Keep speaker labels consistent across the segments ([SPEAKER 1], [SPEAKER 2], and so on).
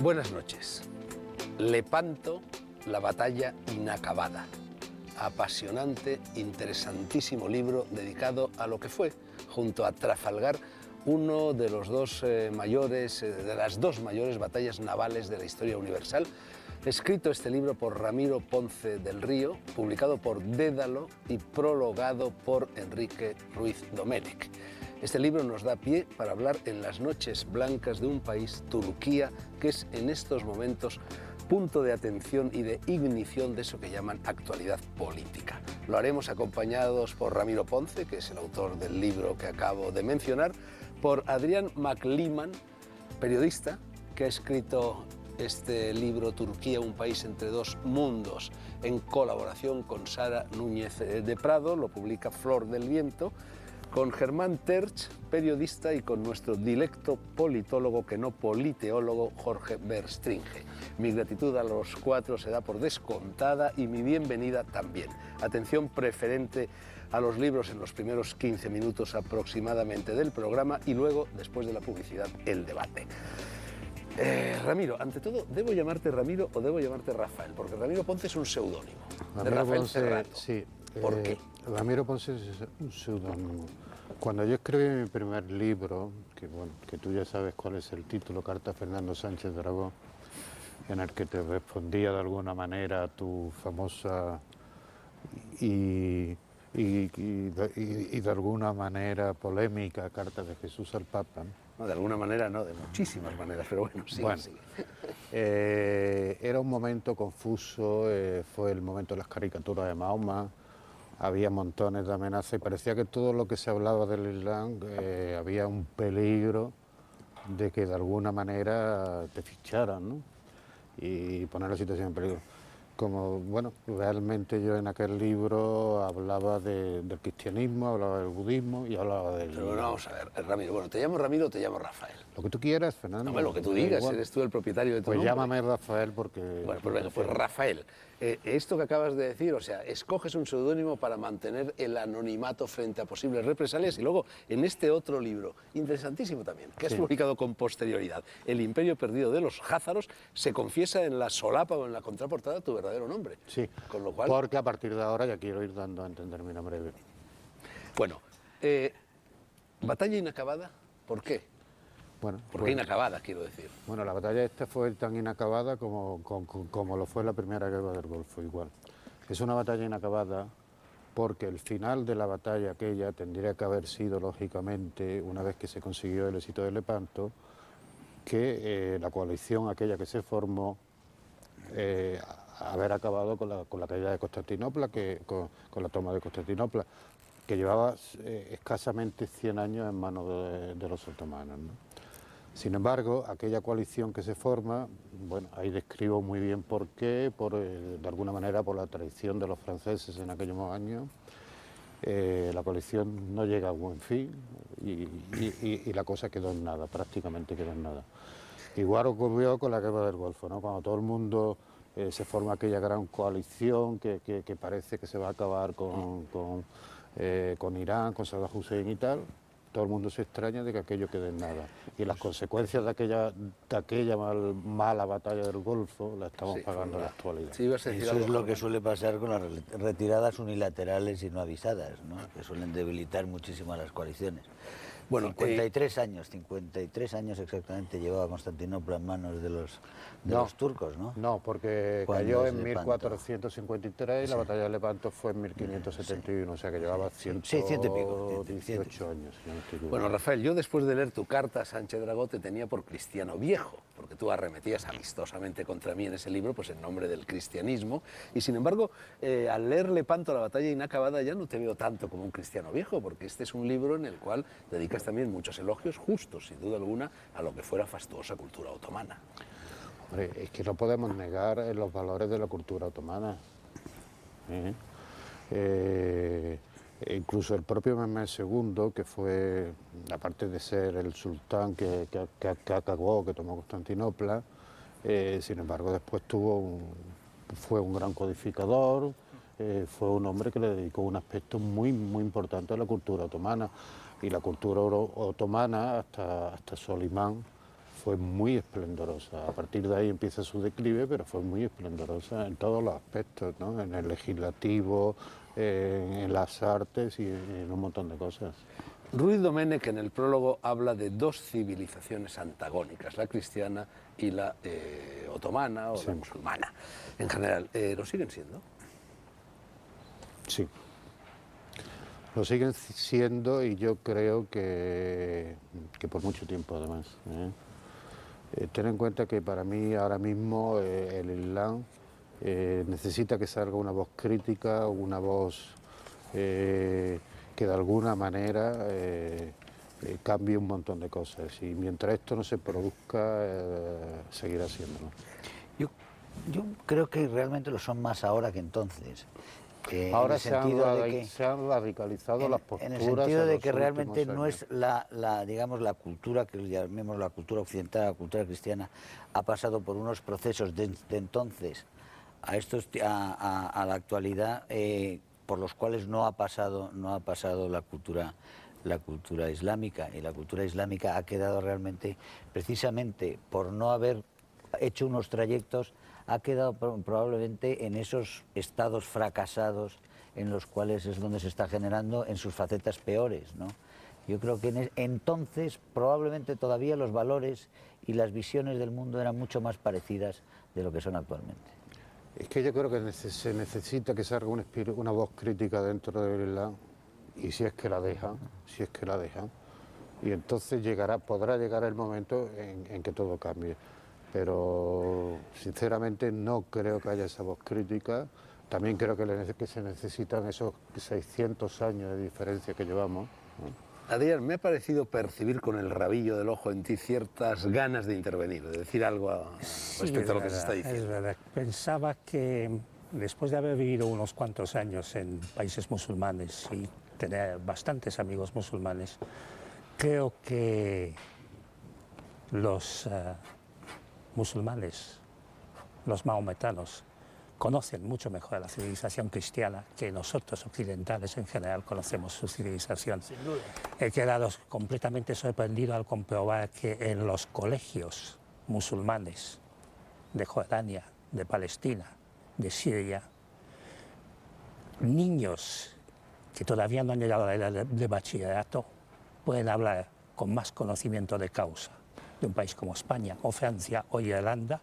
[SPEAKER 1] Buenas noches. Lepanto, la batalla inacabada. Apasionante, interesantísimo libro dedicado a lo que fue, junto a Trafalgar, uno de los de las dos mayores batallas navales de la historia universal. Escrito este libro por Ramiro Ponce del Río, publicado por Dédalo y prologado por Enrique Ruiz Domènech. Este libro nos da pie para hablar en las noches blancas de un país, Turquía, que es en estos momentos punto de atención y de ignición de eso que llaman actualidad política. Lo haremos acompañados por Ramiro Ponce, que es el autor del libro que acabo de mencionar, por Adrián McLeeman, periodista, que ha escrito este libro Turquía, un país entre dos mundos, en colaboración con Sara Núñez de Prado, lo publica Flor del Viento, con Germán Terch, periodista, y con nuestro dilecto politólogo, que no politeólogo, Jorge Verstringe. Mi gratitud a los cuatro se da por descontada y mi bienvenida también. Atención preferente a los libros en los primeros 15 minutos aproximadamente del programa y luego, después de la publicidad, el debate. Ramiro, ante todo, ¿debo llamarte Ramiro o debo llamarte Rafael? Porque Ramiro Ponce es un seudónimo de Rafael
[SPEAKER 2] Ponce,
[SPEAKER 1] Serrano.
[SPEAKER 2] Sí.
[SPEAKER 1] ¿Por qué?
[SPEAKER 2] Ramiro Ponce es un seudónimo. Cuando yo escribí mi primer libro, que tú ya sabes cuál es el título, Carta a Fernando Sánchez Dragó, en el que te respondía de alguna manera a tu famosa y de alguna manera polémica carta de Jesús al Papa.
[SPEAKER 1] No, de alguna manera no, de muchísimas maneras, pero bueno, sí.
[SPEAKER 2] Era un momento confuso, fue el momento de las caricaturas de Mahoma, había montones de amenazas y parecía que todo lo que se hablaba del Islam había un peligro de que de alguna manera te ficharan, ¿no? Y poner la situación en peligro. Realmente yo en aquel libro hablaba del cristianismo, hablaba del budismo y hablaba del...
[SPEAKER 1] Pero bueno, vamos a ver, Ramiro, bueno, ¿te llamo Ramiro o te llamo Rafael?
[SPEAKER 2] Lo que tú quieras, Fernando.
[SPEAKER 1] No, lo que tú digas, eres tú el propietario de tu nombre.
[SPEAKER 2] Pues llámame Rafael porque...
[SPEAKER 1] Bueno, pues venga, pues Rafael, esto que acabas de decir, o sea, escoges un seudónimo para mantener el anonimato frente a posibles represalias y luego en este otro libro, interesantísimo también, que has publicado con posterioridad, El imperio perdido de los jázaros, se confiesa en la solapa o en la contraportada tu verdadero nombre.
[SPEAKER 2] Sí,
[SPEAKER 1] con lo cual...
[SPEAKER 2] porque a partir de ahora ya quiero ir dando a entender mi nombre.
[SPEAKER 1] Bueno, batalla inacabada, ¿por qué?
[SPEAKER 2] Bueno,
[SPEAKER 1] ¿Por qué inacabada, quiero decir?
[SPEAKER 2] Bueno, la batalla esta fue tan inacabada como lo fue la primera guerra del Golfo, igual. Es una batalla inacabada porque el final de la batalla aquella tendría que haber sido, lógicamente, una vez que se consiguió el éxito de Lepanto, que la coalición aquella que se formó, haber acabado con la caída de Constantinopla, con la toma de Constantinopla, que llevaba escasamente 100 años en manos de los otomanos, ¿no? Sin embargo, aquella coalición que se forma, bueno, ahí describo muy bien por qué, de alguna manera por la traición de los franceses en aquellos años, la coalición no llega a buen fin y la cosa quedó en nada, prácticamente quedó en nada. Igual ocurrió con la guerra del Golfo, ¿no? Cuando todo el mundo se forma aquella gran coalición que parece que se va a acabar con Irán, con Saddam Hussein y tal. Todo el mundo se extraña de que aquello quede en nada. Y las consecuencias de aquella mala batalla del Golfo las estamos pagando en la actualidad.
[SPEAKER 3] Sí, eso es lo que suele pasar con las retiradas unilaterales y no avisadas, ¿no? Que suelen debilitar muchísimo a las coaliciones. Bueno, 53 años exactamente llevaba Constantinopla en manos de los turcos, ¿no?
[SPEAKER 2] No, porque cayó en 1453 y la batalla de Lepanto fue en 1571, o sea que llevaba 118 años.
[SPEAKER 1] Bueno, Rafael, yo después de leer tu carta a Sánchez Dragó te tenía por cristiano viejo, porque tú arremetías amistosamente contra mí en ese libro, pues en nombre del cristianismo, y sin embargo, al leer Lepanto, la batalla inacabada, ya no te veo tanto como un cristiano viejo, porque este es un libro en el cual dedicas también muchos elogios justos, sin duda alguna, a lo que fuera fastuosa cultura otomana.
[SPEAKER 2] Hombre, es que no podemos negar los valores de la cultura otomana. Incluso el propio Mehmed II, que fue, aparte de ser el sultán que acabó, que tomó Constantinopla, sin embargo después fue un gran codificador, fue un hombre que le dedicó un aspecto muy, muy importante a la cultura otomana. Y la cultura otomana, hasta Solimán, fue muy esplendorosa. A partir de ahí empieza su declive, pero fue muy esplendorosa en todos los aspectos, ¿no? En el legislativo, en las artes y en un montón de cosas.
[SPEAKER 1] Ruiz Domènech en el prólogo habla de dos civilizaciones antagónicas, la cristiana y la otomana o la musulmana. En general, ¿lo siguen siendo?
[SPEAKER 2] Sí. Lo siguen siendo y yo creo que por mucho tiempo además. Ten en cuenta que para mí ahora mismo el Islam necesita que salga una voz crítica, una voz que de alguna manera cambie un montón de cosas. Y mientras esto no se produzca, seguirá siéndolo.
[SPEAKER 3] Yo creo que realmente lo son más ahora que entonces.
[SPEAKER 2] Ahora se han radicalizado las posturas.
[SPEAKER 3] En el sentido de que realmente no es digamos, la cultura, que llamemos la cultura occidental, la cultura cristiana, ha pasado por unos procesos de entonces a la actualidad por los cuales no ha pasado la cultura islámica, y la cultura islámica ha quedado realmente, precisamente por no haber hecho unos trayectos, ha quedado probablemente en esos estados fracasados en los cuales es donde se está generando en sus facetas peores, ¿no? Yo creo que entonces probablemente todavía los valores y las visiones del mundo eran mucho más parecidas de lo que son actualmente.
[SPEAKER 2] Es que yo creo que se necesita que salga una voz crítica dentro del Islam, y si es que la dejan, y entonces podrá llegar el momento en que todo cambie. Pero sinceramente no creo que haya esa voz crítica. También creo que se necesitan esos 600 años de diferencia que llevamos, ¿no?
[SPEAKER 1] Adrián, me ha parecido percibir con el rabillo del ojo en ti ciertas ganas de intervenir, de decir algo respecto a lo que se está diciendo.
[SPEAKER 4] Es verdad. Pensaba que después de haber vivido unos cuantos años en países musulmanes y tener bastantes amigos musulmanes, creo que los musulmanes, los mahometanos, conocen mucho mejor la civilización cristiana que nosotros occidentales en general conocemos su civilización.
[SPEAKER 5] Sin duda.
[SPEAKER 4] He quedado completamente sorprendido al comprobar que en los colegios musulmanes de Jordania, de Palestina, de Siria, niños que todavía no han llegado a la edad de bachillerato pueden hablar con más conocimiento de causa de un país como España o Francia o Irlanda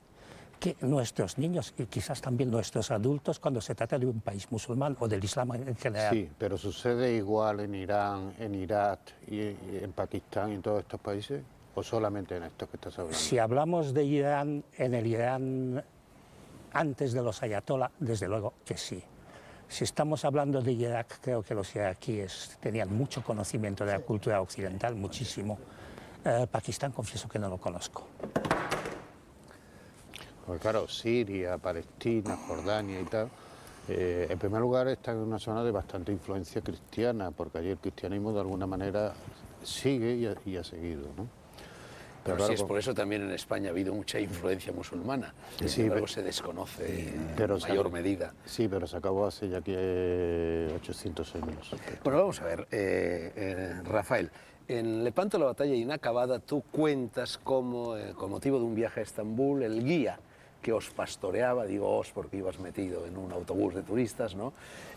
[SPEAKER 4] que nuestros niños y quizás también nuestros adultos cuando se trata de un país musulmán o del Islam en general.
[SPEAKER 2] Sí, pero ¿sucede igual en Irán, en Irak y en Pakistán y en todos estos países? ¿O solamente en estos que estás hablando?
[SPEAKER 4] Si hablamos de Irán, en el Irán antes de los ayatolá, desde luego que sí. Si estamos hablando de Irak, creo que los iraquíes tenían mucho conocimiento de la cultura occidental, muchísimo. Pakistán, confieso que no lo conozco.
[SPEAKER 2] Pues claro, Siria, Palestina, Jordania y tal, en primer lugar están en una zona de bastante influencia cristiana, porque allí el cristianismo de alguna manera sigue y ha seguido, ¿no?
[SPEAKER 1] Pero claro, sí, es por eso también en España ha habido mucha influencia musulmana, sin embargo se desconoce en mayor medida.
[SPEAKER 2] Sí, pero se acabó hace ya que 800 años.
[SPEAKER 1] Bueno, vamos a ver, Rafael, en Lepanto, la batalla inacabada, tú cuentas cómo, con motivo de un viaje a Estambul, el guía que os pastoreaba, digo os porque ibas metido en un autobús de turistas, ¿no?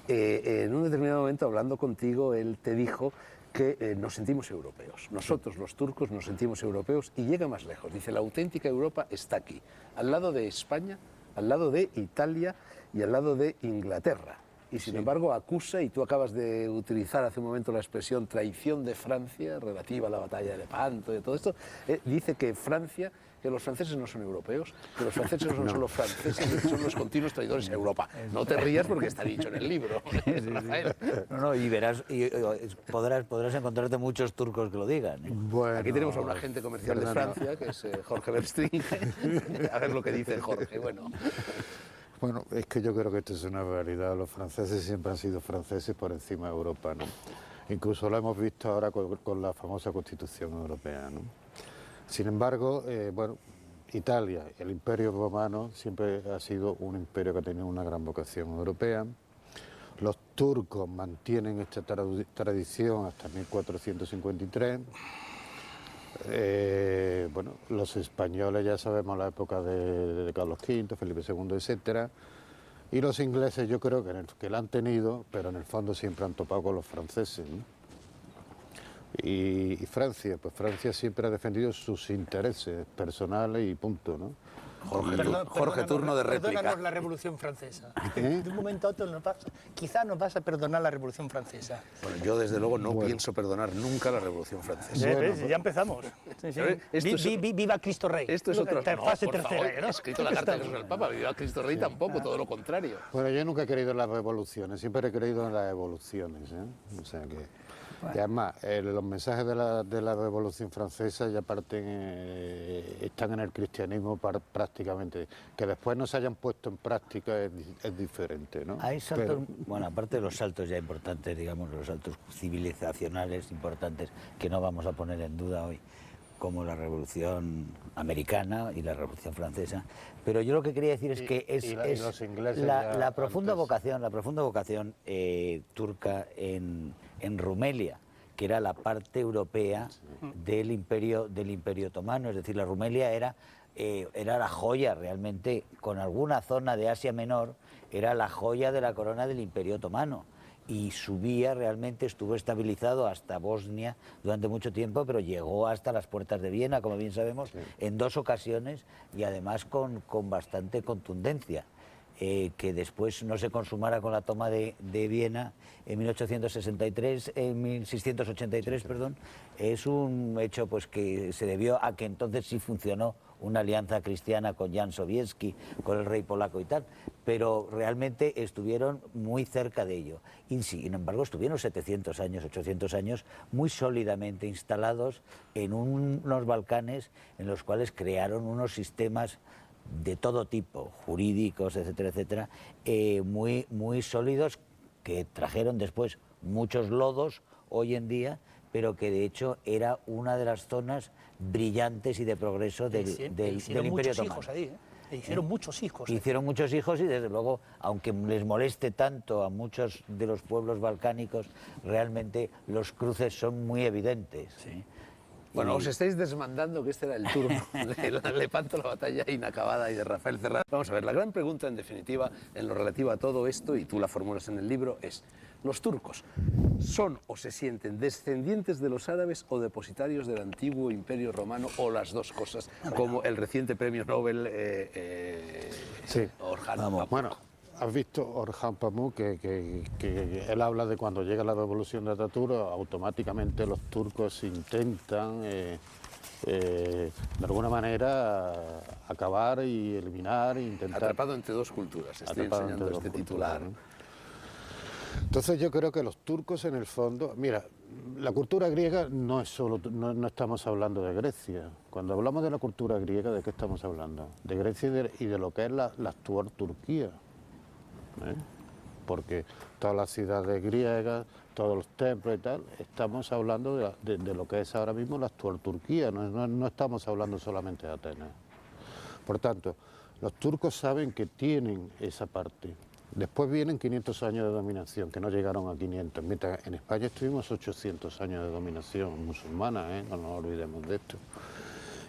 [SPEAKER 1] En un determinado momento, hablando contigo, él te dijo que nos sentimos europeos. Nosotros, los turcos, nos sentimos europeos y llega más lejos. Dice, la auténtica Europa está aquí, al lado de España, al lado de Italia y al lado de Inglaterra. Y sin embargo acusa, y tú acabas de utilizar hace un momento la expresión traición de Francia relativa a la batalla de Lepanto y todo esto, dice que Francia, que los franceses no son europeos, que los franceses no son solo franceses, son los continuos traidores a Europa. No te rías porque está dicho en el libro.
[SPEAKER 3] No, y verás, podrás encontrarte muchos turcos que lo digan.
[SPEAKER 2] Bueno,
[SPEAKER 1] aquí tenemos a un agente comercial de Francia, que es Jorge Berstring. A ver lo que dice Jorge.
[SPEAKER 2] Bueno, es que yo creo que esto es una realidad. Los franceses siempre han sido franceses por encima de Europa, ¿no? Incluso lo hemos visto ahora con la famosa Constitución Europea, ¿no? Sin embargo, bueno, Italia, el Imperio Romano, siempre ha sido un imperio que ha tenido una gran vocación europea. Los turcos mantienen esta tradición hasta 1453. Bueno, los españoles ya sabemos la época de Carlos V, Felipe II, etcétera. Y los ingleses yo creo que la han tenido, pero en el fondo siempre han topado con los franceses, ¿no? Y Francia, pues Francia siempre ha defendido sus intereses personales y punto, ¿no?
[SPEAKER 1] Jorge, turno de réplica.
[SPEAKER 5] Perdónanos la Revolución Francesa. De un momento a otro quizás nos vas a perdonar la Revolución Francesa.
[SPEAKER 1] Bueno, yo desde luego no pienso perdonar nunca la Revolución Francesa.
[SPEAKER 5] Ya empezamos. Sí. Viva Cristo Rey.
[SPEAKER 1] Esto es otra
[SPEAKER 5] fase
[SPEAKER 1] por
[SPEAKER 5] tercera.
[SPEAKER 1] favor,
[SPEAKER 5] ¿no?
[SPEAKER 1] he escrito la carta de Jesús al Papa, viva Cristo Rey tampoco, todo lo contrario.
[SPEAKER 2] Bueno, yo nunca he creído en las revoluciones, siempre he creído en las evoluciones, ¿eh? O sea que... Y además, los mensajes de la Revolución Francesa ya parten, están en el cristianismo prácticamente. Que después no se hayan puesto en práctica es diferente, ¿no?
[SPEAKER 3] Hay saltos, bueno, aparte de los saltos ya importantes, digamos, los saltos civilizacionales importantes que no vamos a poner en duda hoy, como la Revolución Americana y la Revolución Francesa. Pero yo lo que quería decir es que la profunda vocación turca en Rumelia, que era la parte europea del Imperio Otomano, es decir, la Rumelia era la joya realmente, con alguna zona de Asia Menor, era la joya de la corona del Imperio Otomano. Y subía realmente, estuvo estabilizado hasta Bosnia durante mucho tiempo, pero llegó hasta las puertas de Viena, como bien sabemos, en 2 ocasiones y además con bastante contundencia. Que después no se consumara con la toma de Viena en 1683, perdón, es un hecho pues que se debió a que entonces sí funcionó una alianza cristiana con Jan Sobieski, con el rey polaco y tal, pero realmente estuvieron muy cerca de ello. Y sin embargo estuvieron 700 años, 800 años muy sólidamente instalados en unos Balcanes en los cuales crearon unos sistemas de todo tipo, jurídicos, etcétera, etcétera, muy sólidos, que trajeron después muchos lodos hoy en día, pero que de hecho era una de las zonas brillantes y de progreso del Imperio Otomano.
[SPEAKER 5] Hicieron muchos hijos.
[SPEAKER 3] Hicieron muchos hijos y desde luego, aunque les moleste tanto a muchos de los pueblos balcánicos, realmente los cruces son muy evidentes.
[SPEAKER 5] Sí.
[SPEAKER 1] Bueno, os estáis desmandando que este era el turno de Lepanto, la batalla inacabada y de Rafael Cerrada. Vamos a ver, la gran pregunta en definitiva en lo relativo a todo esto, y tú la formulas en el libro, es: ¿los turcos son o se sienten descendientes de los árabes o depositarios del antiguo Imperio Romano, o las dos cosas, como el reciente premio Nobel Orhan Pamuk?
[SPEAKER 2] Bueno, has visto Orhan Pamuk que él habla de cuando llega la revolución de Atatürk, automáticamente los turcos intentan de alguna manera acabar y eliminar e intentar...
[SPEAKER 1] Atrapado entre dos culturas, estoy enseñando este titular.
[SPEAKER 2] ¿No? Entonces yo creo que los turcos en el fondo... Mira, la cultura griega no es solo... No estamos hablando de Grecia. Cuando hablamos de la cultura griega, ¿de qué estamos hablando? De Grecia y de lo que es la actual Turquía. Porque todas las ciudades griegas, todos los templos y tal, estamos hablando de lo que es ahora mismo la actual Turquía, no estamos hablando solamente de Atenas. Por tanto, los turcos saben que tienen esa parte. Después vienen 500 años de dominación, que no llegaron a 500, mientras en España estuvimos 800 años de dominación musulmana, no nos olvidemos de esto.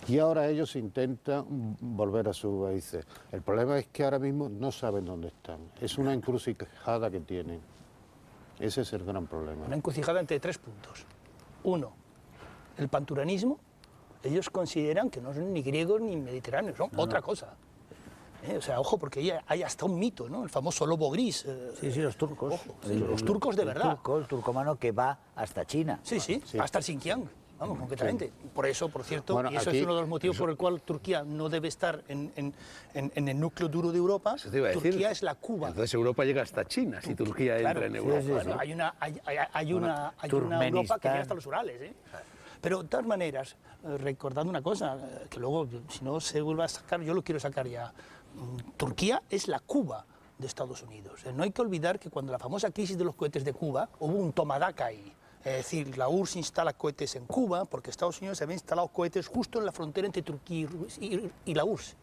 [SPEAKER 2] Y ahora ellos intentan volver a sus raíces. El problema es que ahora mismo no saben dónde están. Es una encrucijada que tienen. Ese es el gran problema.
[SPEAKER 5] Una encrucijada entre 3 puntos. 1, el panturanismo. Ellos consideran que no son ni griegos ni mediterráneos, son otra cosa. O sea, ojo, porque hay hasta un mito, ¿no? El famoso lobo gris.
[SPEAKER 3] Sí, los turcos.
[SPEAKER 5] Ojo, los turcos de verdad.
[SPEAKER 3] El turcomano que va hasta China.
[SPEAKER 5] Sí, hasta el Xinjiang. Vamos, concretamente. Sí. Por eso, por cierto, bueno, y eso es uno de los motivos por el cual Turquía no debe estar en el núcleo duro de Europa. Turquía es la Cuba.
[SPEAKER 1] Entonces Europa llega hasta China, si Turquía entra en Europa.
[SPEAKER 5] Sí, ¿no? Hay una Europa que llega hasta los Urales. Pero de todas maneras, recordando una cosa, que luego, si no se vuelve a sacar, yo lo quiero sacar ya. Turquía es la Cuba de Estados Unidos. No hay que olvidar que cuando la famosa crisis de los cohetes de Cuba, hubo un toma daca ahí. Es decir, la URSS instala cohetes en Cuba porque Estados Unidos había instalado cohetes justo en la frontera entre Turquía y la URSS.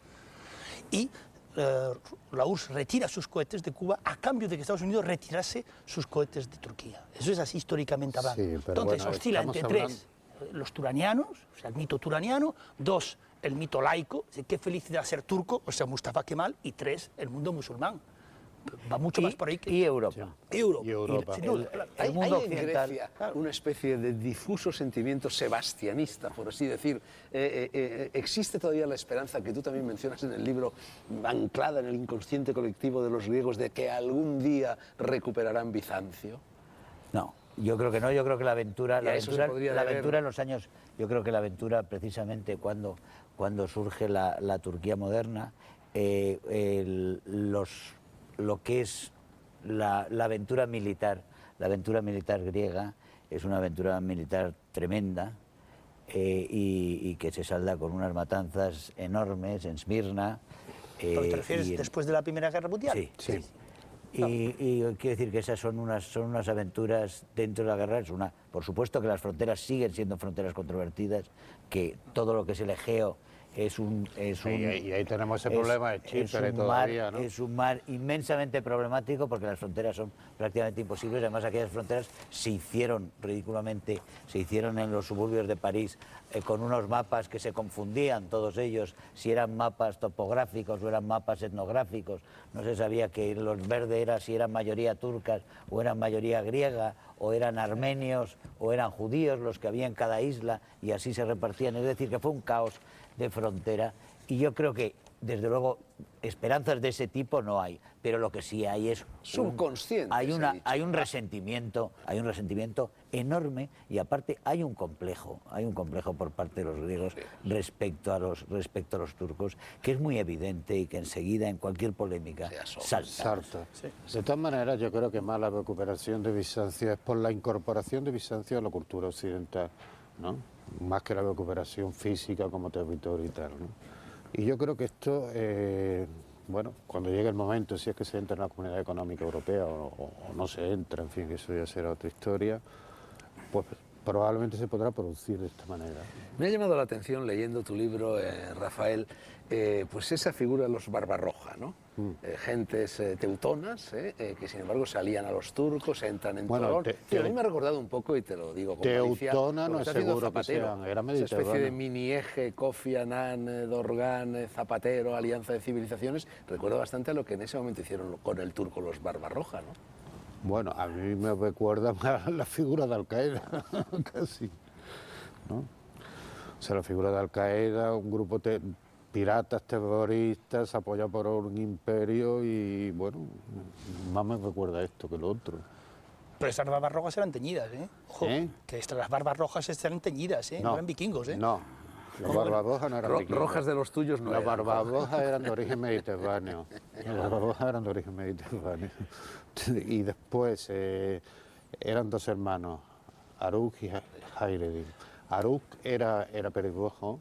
[SPEAKER 5] Y la URSS retira sus cohetes de Cuba a cambio de que Estados Unidos retirase sus cohetes de Turquía. Eso es así históricamente hablando.
[SPEAKER 2] Sí, pero
[SPEAKER 5] entonces
[SPEAKER 2] bueno,
[SPEAKER 5] oscila entre 3. los turanianos, o sea, el mito turaniano. 2, el mito laico, qué felicidad ser turco, o sea, Mustafa Kemal. Y 3, el mundo musulmán. Va mucho más por ahí que...
[SPEAKER 3] Y Europa.
[SPEAKER 2] Europa.
[SPEAKER 5] Sin duda, claro.
[SPEAKER 1] Hay
[SPEAKER 3] mundo
[SPEAKER 1] en
[SPEAKER 3] occidental,
[SPEAKER 1] Grecia una especie de difuso sentimiento sebastianista, por así decir. ¿Existe todavía la esperanza que tú también mencionas en el libro, anclada en el inconsciente colectivo de los griegos, de que algún día recuperarán Bizancio?
[SPEAKER 3] No, yo creo que no, yo creo que la aventura
[SPEAKER 1] en
[SPEAKER 3] los años, yo creo que la aventura precisamente cuando surge la Turquía moderna, lo que es la aventura militar griega es una aventura militar tremenda y que se salda con unas matanzas enormes en Esmirna.
[SPEAKER 5] ¿Te refieres después de la Primera Guerra Mundial?
[SPEAKER 3] Sí, sí. Y quiero decir que esas son unas aventuras dentro de la guerra. Por supuesto que las fronteras siguen siendo fronteras controvertidas, que todo lo que es el Egeo y
[SPEAKER 2] ahí tenemos ese problema de Chipre todavía, ¿no?
[SPEAKER 3] Es un mar inmensamente problemático porque las fronteras son prácticamente imposibles. Además, aquellas fronteras se hicieron ridículamente, se hicieron en los suburbios de París con unos mapas que se confundían todos ellos, si eran mapas topográficos o eran mapas etnográficos. No se sabía que los verdes era si eran mayoría turcas o eran mayoría griega, o eran armenios o eran judíos los que había en cada isla, y así se repartían. Es decir, que fue un caos de frontera, y yo creo que, desde luego, esperanzas de ese tipo no hay, pero lo que sí hay es
[SPEAKER 1] subconsciente.
[SPEAKER 3] Hay un resentimiento enorme, y aparte hay un complejo por parte de los griegos respecto a los turcos, que es muy evidente y que enseguida en cualquier polémica salta.
[SPEAKER 2] Sí. De todas maneras, yo creo que más la recuperación de Bizancio es por la incorporación de Bizancio a la cultura occidental, ¿no? Más que la recuperación física como territorio y tal, ¿no? Y yo creo que esto, bueno, cuando llegue el momento, si es que se entra en la Comunidad Económica Europea o no se entra, en fin, eso ya será otra historia, pues probablemente se podrá producir de esta manera.
[SPEAKER 1] Me ha llamado la atención, leyendo tu libro, Rafael, pues esa figura de los Barbarroja, ¿no? Gentes teutonas, que sin embargo se alían a los turcos, entran en Tolón. A mí me ha recordado un poco, y te lo digo con malicia,
[SPEAKER 2] teutona no es seguro que sean, era mediterráneo.
[SPEAKER 1] Esa especie de mini eje, Kofi Annan, Dorgan, Zapatero, alianza de civilizaciones, recuerda bastante a lo que en ese momento hicieron con el turco los Barbarroja, ¿no?
[SPEAKER 2] Bueno, a mí me recuerda más la figura de Al-Qaeda, casi, ¿no? O sea, la figura de Al-Qaeda, un grupo de piratas terroristas apoyados por un imperio, y bueno, más me recuerda esto que lo otro.
[SPEAKER 5] Pero estas barbas rojas eran teñidas, ¿eh? Ojo, que las barbas rojas eran teñidas, ¿eh? No eran vikingos, ¿eh?
[SPEAKER 2] No, las barbas rojas no eran vikingos.
[SPEAKER 1] Rojas de los tuyos no
[SPEAKER 2] eran. Las
[SPEAKER 1] eran.
[SPEAKER 2] barbas rojas eran de origen mediterráneo. Las barbas rojas eran de origen mediterráneo. Y después eran dos hermanos, Aruk y Hayreddin. Aruk era pelirrojo,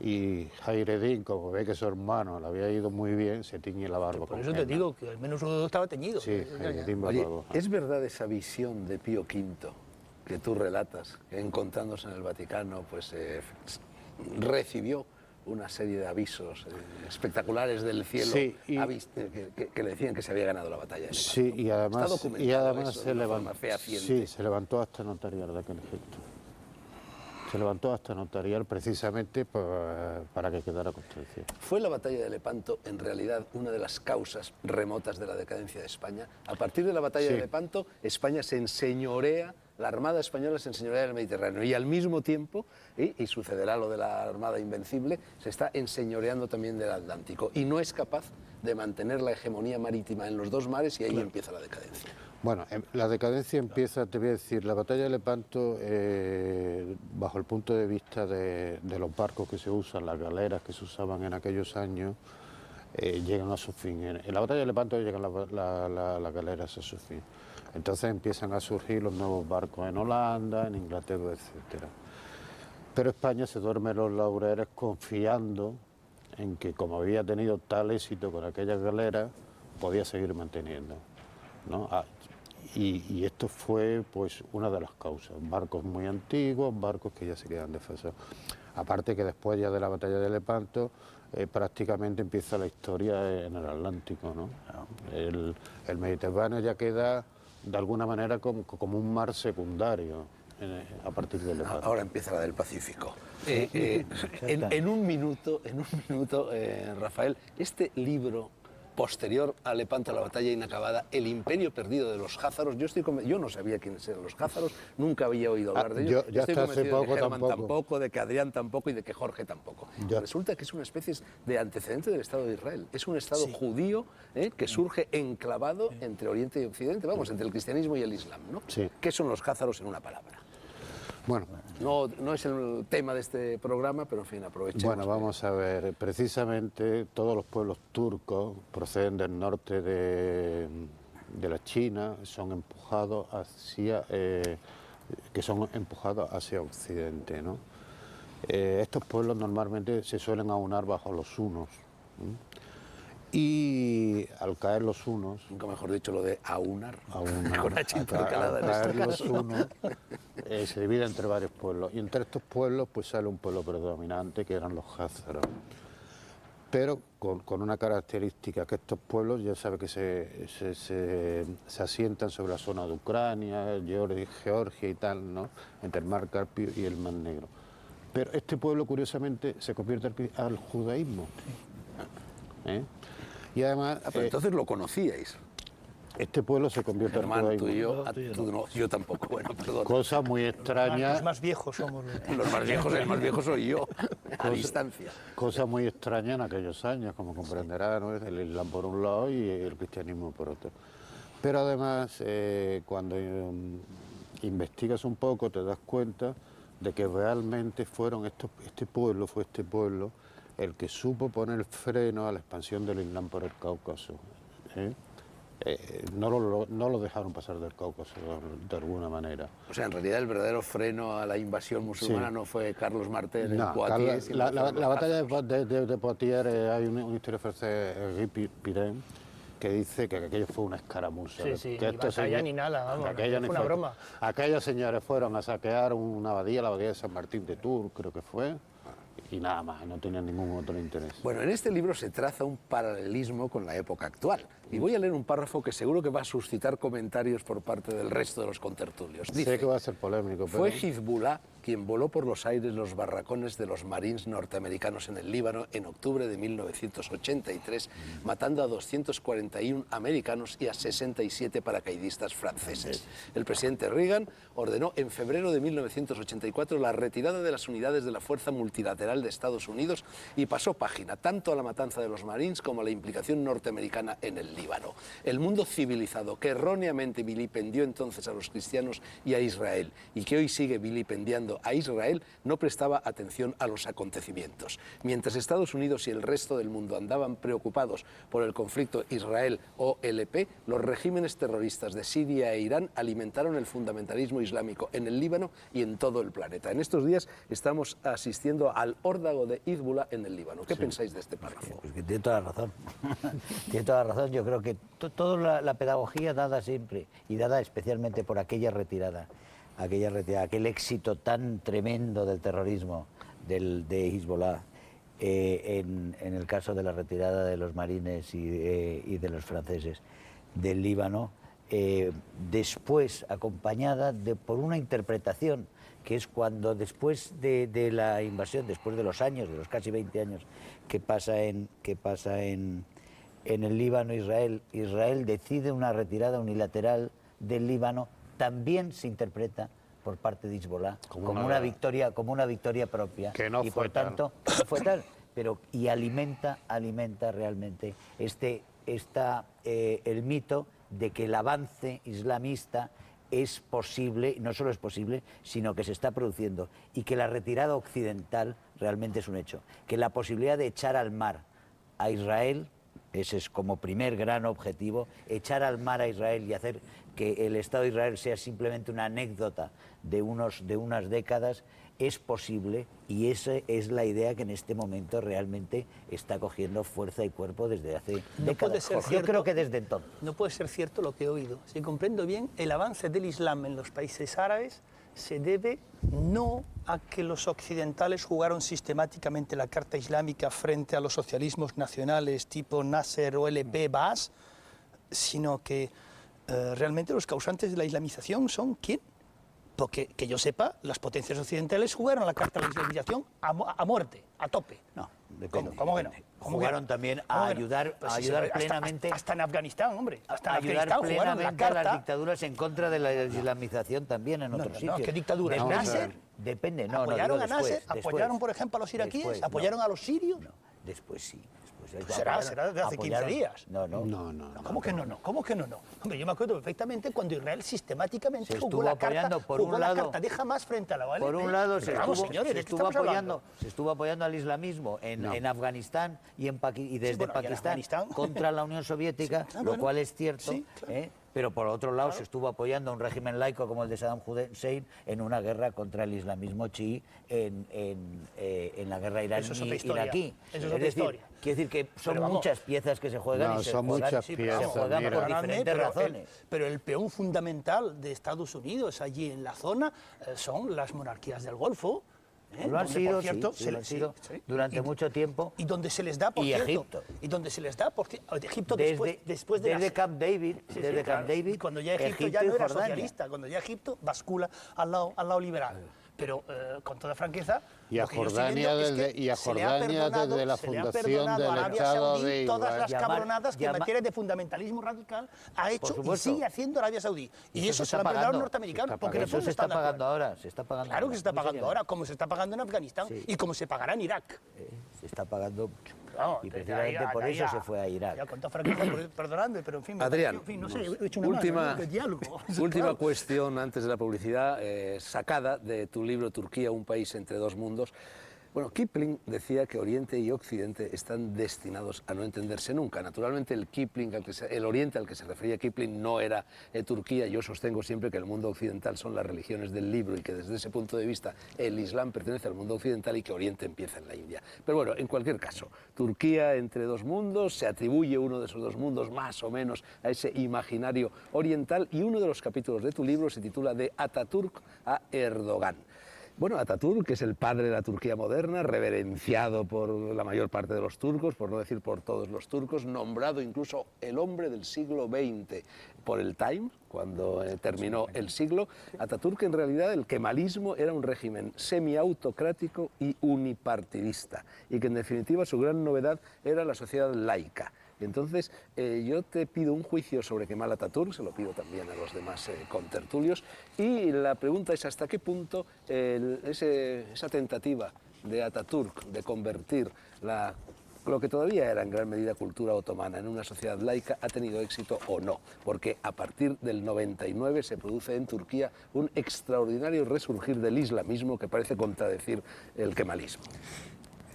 [SPEAKER 2] y Hayreddin, como ve que su hermano le había ido muy bien, se tiñe la barba.
[SPEAKER 5] Por eso te digo que al menos uno estaba teñido.
[SPEAKER 2] Sí, Hayreddin
[SPEAKER 1] Oye,
[SPEAKER 2] barba roja.
[SPEAKER 1] ¿es verdad esa visión de Pío V que tú relatas, que encontrándose en el Vaticano, pues recibió una serie de avisos espectaculares del cielo,
[SPEAKER 2] sí,
[SPEAKER 1] que le decían que se había ganado la batalla de Lepanto?
[SPEAKER 2] Sí, y además
[SPEAKER 1] se
[SPEAKER 2] se levantó hasta notarial de aquel efecto. Se levantó hasta notarial precisamente para que quedara constancia.
[SPEAKER 1] ¿Fue la batalla de Lepanto en realidad una de las causas remotas de la decadencia de España? A partir de la batalla de Lepanto, España se enseñorea, la Armada Española se enseñorea del Mediterráneo, y al mismo tiempo, y sucederá lo de la Armada Invencible, se está enseñoreando también del Atlántico, y no es capaz de mantener la hegemonía marítima en los dos mares, y ahí empieza la decadencia.
[SPEAKER 2] Bueno, la decadencia empieza, te voy a decir, la batalla de Lepanto, bajo el punto de vista de los barcos que se usan, las galeras que se usaban en aquellos años, llegan a su fin. En la batalla de Lepanto llegan las galeras a su fin. Entonces empiezan a surgir los nuevos barcos en Holanda, en Inglaterra, etc. Pero España se duerme los laureles confiando en que, como había tenido tal éxito con aquellas galeras, podía seguir manteniendo, ¿no? Y esto fue pues una de las causas, barcos muy antiguos, barcos que ya se quedan desfasados. Aparte que después ya de la batalla de Lepanto prácticamente empieza la historia en el Atlántico, ¿no? El Mediterráneo ya queda de alguna manera como un mar secundario a partir del Lepanto.
[SPEAKER 1] Ahora empieza la del Pacífico. En un minuto, Rafael, este libro posterior a Lepanto, la batalla inacabada, el imperio perdido de los jázaros, yo no sabía quiénes eran los jázaros, nunca había oído hablar de ellos.
[SPEAKER 2] Yo estoy convencido
[SPEAKER 1] de que Germán tampoco, de que Adrián tampoco y de que Jorge tampoco. Resulta que es una especie de antecedente del Estado de Israel. Es un Estado judío que surge enclavado entre Oriente y Occidente, vamos, entre el cristianismo y el Islam, ¿no?
[SPEAKER 2] Sí.
[SPEAKER 1] ¿Qué son los jázaros en una palabra?
[SPEAKER 2] Bueno,
[SPEAKER 1] no es el tema de este programa, pero en fin, aprovechemos.
[SPEAKER 2] Bueno, vamos a ver, precisamente todos los pueblos turcos proceden del norte de la China, son empujados hacia Occidente, ¿no? Estos pueblos normalmente se suelen aunar bajo los hunos. Y al caer los hunos...
[SPEAKER 1] Nunca mejor dicho lo de aunar.
[SPEAKER 2] Con H intercalada. Al caer los hunos se divide entre varios pueblos. Y entre estos pueblos pues sale un pueblo predominante que eran los jázaros. Pero con una característica, que estos pueblos ya sabe que se asientan sobre la zona de Ucrania, Georgia y tal, ¿no? Entre el Mar Caspio y el Mar Negro. Pero este pueblo, curiosamente, se convierte al judaísmo. Y además...
[SPEAKER 1] pero entonces lo conocíais.
[SPEAKER 2] Este pueblo se convierte al judaísmo.
[SPEAKER 1] Tú no, yo tampoco, bueno, perdón.
[SPEAKER 2] Cosa muy extraña.
[SPEAKER 5] Los más viejos somos.
[SPEAKER 1] Los más viejos, el más viejo soy yo, a distancia.
[SPEAKER 2] Cosa muy extraña en aquellos años, como comprenderá, ¿no? El Islam por un lado y el cristianismo por otro. Pero además, cuando investigas un poco, te das cuenta de que realmente fue este pueblo el que supo poner freno a la expansión del Islam por el Cáucaso. No lo dejaron pasar del Cáucaso de alguna manera.
[SPEAKER 1] O sea, en realidad el verdadero freno a la invasión musulmana no fue Carlos Martel en Poitiers.
[SPEAKER 2] La batalla de Poitiers, hay un historiador francés, Guy Pirén, que dice que aquello fue una escaramuza.
[SPEAKER 5] Sí, ni batalla ni nada, vamos, fue una broma.
[SPEAKER 2] Aquellos señores fueron a saquear una abadía, la abadía de San Martín de Tours, creo que fue, y nada más, no tenían ningún otro interés.
[SPEAKER 1] Bueno, en este libro se traza un paralelismo con la época actual. Y voy a leer un párrafo que seguro que va a suscitar comentarios por parte del resto de los contertulios. Dice,
[SPEAKER 2] sé que va a ser polémico, pero...
[SPEAKER 1] Fue Hezbollah quien voló por los aires los barracones de los Marines norteamericanos en el Líbano en octubre de 1983, matando a 241 americanos y a 67 paracaidistas franceses. El presidente Reagan ordenó en febrero de 1984 la retirada de las unidades de la Fuerza Multilateral de Estados Unidos y pasó página tanto a la matanza de los Marines como a la implicación norteamericana en el Líbano. El mundo civilizado que erróneamente vilipendió entonces a los cristianos y a Israel y que hoy sigue vilipendiando a Israel no prestaba atención a los acontecimientos. Mientras Estados Unidos y el resto del mundo andaban preocupados por el conflicto Israel-OLP, los regímenes terroristas de Siria e Irán alimentaron el fundamentalismo islámico en el Líbano y en todo el planeta. En estos días estamos asistiendo al órdago de Hezbollah en el Líbano. ¿Qué pensáis de este párrafo?
[SPEAKER 3] Pues que tiene toda la razón. Tiene toda la razón. Yo creo que toda la pedagogía dada siempre y dada especialmente por aquella retirada, aquel éxito tan tremendo del terrorismo de Hezbollah, en el caso de la retirada de los marines y de los franceses del Líbano, después acompañada por una interpretación que es cuando después de la invasión, después de los casi 20 años que pasa en el Líbano, Israel decide una retirada unilateral del Líbano, también se interpreta por parte de Hezbollah como una victoria propia,
[SPEAKER 2] que no
[SPEAKER 3] y
[SPEAKER 2] fue
[SPEAKER 3] por tanto no fue tal, pero y alimenta realmente el mito de que el avance islamista es posible, no solo es posible, sino que se está produciendo, y que la retirada occidental realmente es un hecho, que la posibilidad de echar al mar a Israel, ese es como primer gran objetivo, echar al mar a Israel y hacer que el Estado de Israel sea simplemente una anécdota de unas décadas, es posible, y esa es la idea que en este momento realmente está cogiendo fuerza y cuerpo desde hace décadas. Yo creo que desde entonces.
[SPEAKER 5] No puede ser cierto lo que he oído. Si comprendo bien, el avance del Islam en los países árabes se debe no a que los occidentales jugaron sistemáticamente la carta islámica frente a los socialismos nacionales tipo Nasser o LP Baas, sino que realmente los causantes de la islamización son ¿quién? Porque, que yo sepa, las potencias occidentales jugaron la carta de la islamización a muerte, a tope.
[SPEAKER 3] No, depende.
[SPEAKER 5] ¿Cómo que no?
[SPEAKER 3] Jugaron también a ayudar, plenamente...
[SPEAKER 5] Hasta en Afganistán, hombre. Hasta en
[SPEAKER 3] ayudar
[SPEAKER 5] Afganistán jugaron la
[SPEAKER 3] plenamente a
[SPEAKER 5] carta.
[SPEAKER 3] las dictaduras en contra de la islamización también en otros sitios.
[SPEAKER 5] No, ¿qué dictadura?
[SPEAKER 3] Depende,
[SPEAKER 5] ¿Nasser?
[SPEAKER 3] Depende, no,
[SPEAKER 5] ¿Apoyaron
[SPEAKER 3] digo
[SPEAKER 5] a Nasser?
[SPEAKER 3] después,
[SPEAKER 5] ¿Apoyaron, por ejemplo, a los iraquíes?
[SPEAKER 3] Después,
[SPEAKER 5] ¿Apoyaron a los sirios?
[SPEAKER 3] No, después sí.
[SPEAKER 5] Será de hace 15 días.
[SPEAKER 3] No.
[SPEAKER 5] ¿Cómo que no? ¿Cómo que no? Hombre, yo me acuerdo perfectamente cuando Israel sistemáticamente
[SPEAKER 3] se
[SPEAKER 5] jugó
[SPEAKER 3] estuvo apoyando
[SPEAKER 5] jugó la carta de Hamás frente a la OLP.
[SPEAKER 3] Por un lado se estuvo apoyando al islamismo en Afganistán y desde Pakistán contra la Unión Soviética, lo cual es cierto.
[SPEAKER 5] Sí, claro.
[SPEAKER 3] Pero por otro lado se estuvo apoyando a un régimen laico como el de Saddam Hussein en una guerra contra el islamismo chií en la guerra iraní-iraquí.
[SPEAKER 5] Eso es otra historia.
[SPEAKER 3] Quiere decir que son muchas piezas que se juegan y se juegan por diferentes razones.
[SPEAKER 5] Pero el peón fundamental de Estados Unidos allí en la zona son las monarquías del Golfo.
[SPEAKER 3] Lo han sido, durante mucho tiempo.
[SPEAKER 5] Y donde se les da, por cierto. Egipto. Y donde se les da, por cierto, Egipto después de
[SPEAKER 3] desde Camp David.
[SPEAKER 5] Camp David. Cuando ya Egipto ya no era socialista, cuando ya Egipto bascula al lado liberal. Pero con toda franqueza.
[SPEAKER 2] Y a Jordania desde la fundación del Estado de Israel.
[SPEAKER 5] Todas las cabronadas que en materia de fundamentalismo radical ha hecho y sigue haciendo Arabia Saudí. Y eso se lo han perdonado los norteamericanos. Porque
[SPEAKER 3] eso se está pagando ahora.
[SPEAKER 5] Claro que se está pagando ahora, como se está pagando en Afganistán y como se pagará en Irak.
[SPEAKER 3] Se está pagando mucho. Y precisamente por eso se fue a Irak.
[SPEAKER 5] Ya, con toda franqueza, perdonadme, pero en fin...
[SPEAKER 1] Adrián,
[SPEAKER 5] no sé, he hecho una
[SPEAKER 1] última cuestión antes de la publicidad, sacada de tu libro Turquía, un país entre dos mundos. Bueno, Kipling decía que Oriente y Occidente están destinados a no entenderse nunca. Naturalmente el Oriente al que se refería Kipling no era Turquía. Yo sostengo siempre que el mundo occidental son las religiones del libro y que desde ese punto de vista el Islam pertenece al mundo occidental y que Oriente empieza en la India. Pero bueno, en cualquier caso, Turquía entre dos mundos, se atribuye uno de esos dos mundos más o menos a ese imaginario oriental y uno de los capítulos de tu libro se titula De Atatürk a Erdogan. Bueno, Atatürk, que es el padre de la Turquía moderna, reverenciado por la mayor parte de los turcos, por no decir por todos los turcos, nombrado incluso el hombre del siglo XX por el Times, cuando terminó el siglo. Atatürk, en realidad, el kemalismo era un régimen semiautocrático y unipartidista, y que en definitiva su gran novedad era la sociedad laica. Entonces, yo te pido un juicio sobre Kemal Atatürk, se lo pido también a los demás contertulios, y la pregunta es hasta qué punto esa tentativa de Atatürk de convertir lo que todavía era en gran medida cultura otomana en una sociedad laica ha tenido éxito o no, porque a partir del 99 se produce en Turquía un extraordinario resurgir del islamismo que parece contradecir el kemalismo.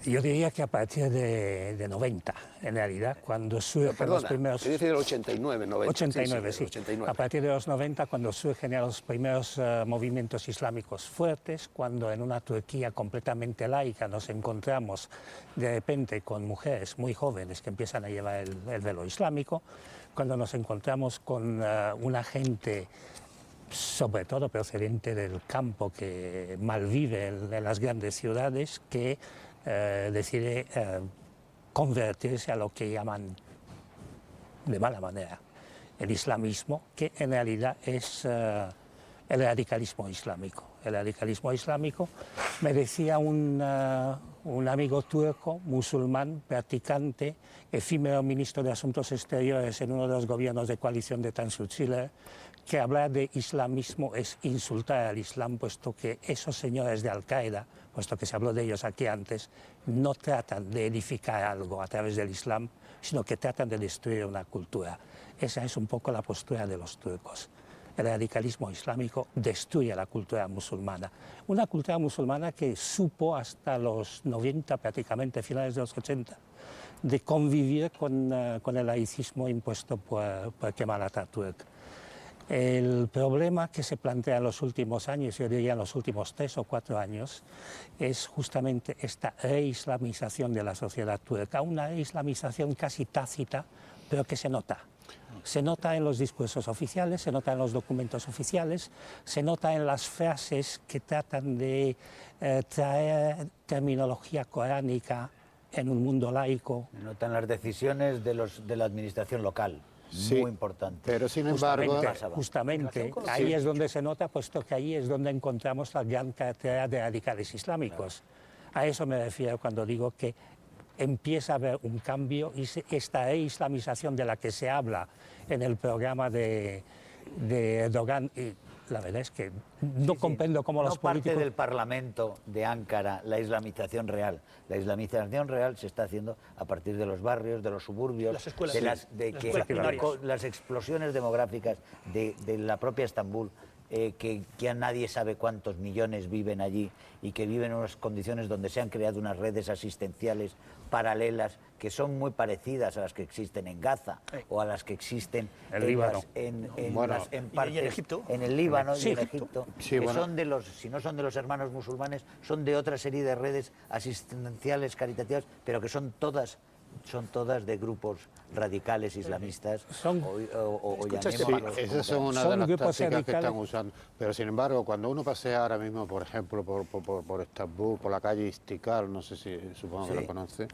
[SPEAKER 4] Yo diría que a partir de 90, en realidad, cuando surgen los primeros...
[SPEAKER 1] Yo decía el 89, 90.
[SPEAKER 4] 89, sí.
[SPEAKER 1] 89.
[SPEAKER 4] A partir de los 90, cuando surgen ya los primeros movimientos islámicos fuertes, cuando en una Turquía completamente laica nos encontramos de repente con mujeres muy jóvenes que empiezan a llevar el velo islámico, cuando nos encontramos con una gente sobre todo procedente del campo que malvive en las grandes ciudades, que decide convertirse a lo que llaman de mala manera el islamismo, que en realidad es el radicalismo islámico. El radicalismo islámico, me decía un amigo turco, musulmán, practicante, efímero ministro de Asuntos Exteriores en uno de los gobiernos de coalición de Tansu Çiller, que hablar de islamismo es insultar al Islam, puesto que esos señores de Al-Qaeda, puesto que se habló de ellos aquí antes, no tratan de edificar algo a través del Islam, sino que tratan de destruir una cultura. Esa es un poco la postura de los turcos. El radicalismo islámico destruye la cultura musulmana. Una cultura musulmana que supo hasta los 90, prácticamente finales de los 80, de convivir con el laicismo impuesto por Kemal Atatürk. El problema que se plantea en los últimos años, yo diría en los últimos 3 o 4 años, es justamente esta reislamización de la sociedad turca, una reislamización casi tácita, pero que se nota. Se nota en los discursos oficiales, se nota en los documentos oficiales, se nota en las frases que tratan de traer terminología coránica en un mundo laico.
[SPEAKER 3] Se notan las decisiones de la administración local.
[SPEAKER 2] Sí,
[SPEAKER 3] muy importante.
[SPEAKER 2] pero sin embargo...
[SPEAKER 4] Justamente, ahí es donde se nota, puesto que ahí es donde encontramos la gran cantidad de radicales islámicos. A eso me refiero cuando digo que empieza a haber un cambio y esta islamización de la que se habla en el programa de Erdogan, y la verdad es que no comprendo cómo los políticos...
[SPEAKER 3] No parte del Parlamento de Ankara la islamización real. La islamización real se está haciendo a partir de los barrios, de los suburbios,
[SPEAKER 5] las escuelas,
[SPEAKER 3] las explosiones demográficas de la propia Estambul, que ya nadie sabe cuántos millones viven allí y que viven en unas condiciones donde se han creado unas redes asistenciales paralelas que son muy parecidas a las que existen en Gaza o a las que existen en el Líbano y en Egipto, que son de los, si no son de los hermanos musulmanes, son de otra serie de redes asistenciales, caritativas, pero que son todas de grupos radicales islamistas
[SPEAKER 2] esas son una de las tácticas que están usando. Pero sin embargo, cuando uno pasea ahora mismo, por ejemplo, por Estambul, por la calle Istiklal, no sé si supongo que lo conoce,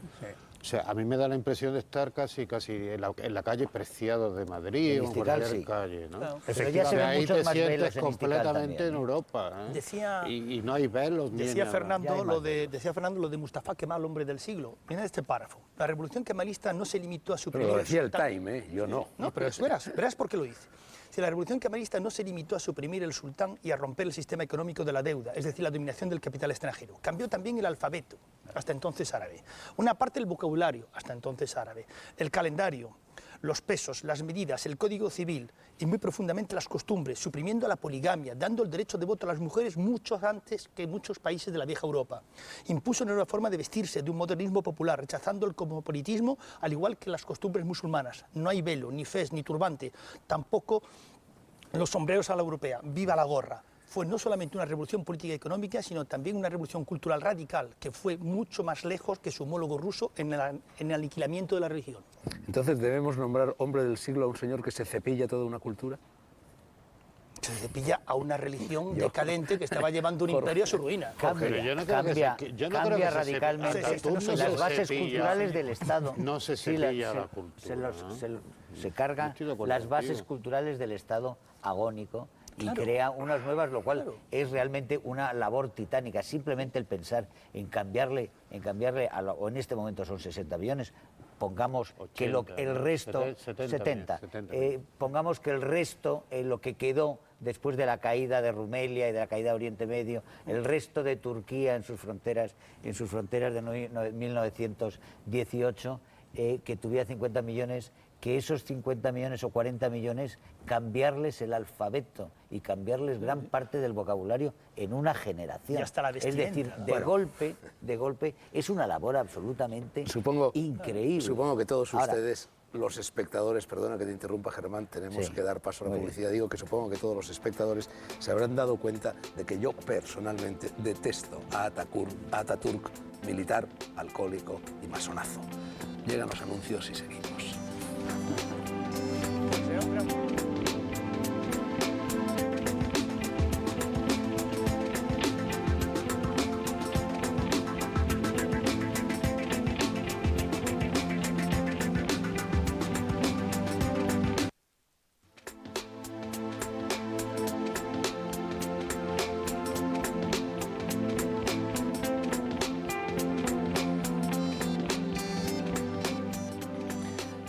[SPEAKER 2] o sea, a mí me da la impresión de estar casi en la calle Preciados de Madrid o en cualquier calle, ¿no?
[SPEAKER 3] Claro. Pero ya se ven
[SPEAKER 2] ahí
[SPEAKER 3] muchos
[SPEAKER 2] te
[SPEAKER 3] más
[SPEAKER 2] sientes
[SPEAKER 3] velos
[SPEAKER 2] completamente en Europa, ¿eh? Y no hay velos ni
[SPEAKER 5] decía
[SPEAKER 2] nada.
[SPEAKER 5] Fernando lo de Mustafa Kemal, hombre del siglo. Mira este párrafo. La revolución kemalista no se limitó a suprimir...
[SPEAKER 1] Pero lo decía el Time, yo no.
[SPEAKER 5] No, pero verás por qué lo dice. Si la revolución kemalista no se limitó a suprimir el sultán y a romper el sistema económico de la deuda, es decir, la dominación del capital extranjero, cambió también el alfabeto, hasta entonces árabe, una parte del vocabulario, hasta entonces árabe, el calendario, los pesos, las medidas, el código civil y muy profundamente las costumbres, suprimiendo la poligamia, dando el derecho de voto a las mujeres mucho antes que muchos países de la vieja Europa. Impuso una nueva forma de vestirse, de un modernismo popular, rechazando el cosmopolitismo, al igual que las costumbres musulmanas. No hay velo, ni fez, ni turbante, tampoco los sombreros a la europea. ¡Viva la gorra! Fue no solamente una revolución política y económica, sino también una revolución cultural radical, que fue mucho más lejos que su homólogo ruso en el aniquilamiento de la religión.
[SPEAKER 1] Entonces, ¿debemos nombrar hombre del siglo a un señor que se cepilla toda una cultura?
[SPEAKER 5] Se cepilla a una religión decadente que estaba llevando un imperio a su ruina.
[SPEAKER 3] Cambia radicalmente las bases culturales del Estado.
[SPEAKER 2] No se cepilla la cultura.
[SPEAKER 3] Se cargan las bases culturales del Estado agónico y crea unas nuevas, lo cual es realmente una labor titánica. Simplemente el pensar en cambiarle o en este momento son 60 billones, pongamos 80, que el resto, 70 pongamos que el resto, lo que quedó después de la caída de Rumelia y de la caída de Oriente Medio, el resto de Turquía en sus fronteras de 1918, que tuviera 50 millones, que esos 50 millones o 40 millones, cambiarles el alfabeto y cambiarles gran parte del vocabulario en una generación.
[SPEAKER 5] Y hasta la vestimenta.
[SPEAKER 3] Es decir, de golpe, es una labor absolutamente increíble.
[SPEAKER 1] Supongo que todos ustedes, los espectadores, perdona que te interrumpa, Germán, tenemos que dar paso a la publicidad. Digo que supongo que todos los espectadores se habrán dado cuenta de que yo personalmente detesto a Ataturk, militar, alcohólico y masonazo. Llegan los anuncios y seguimos.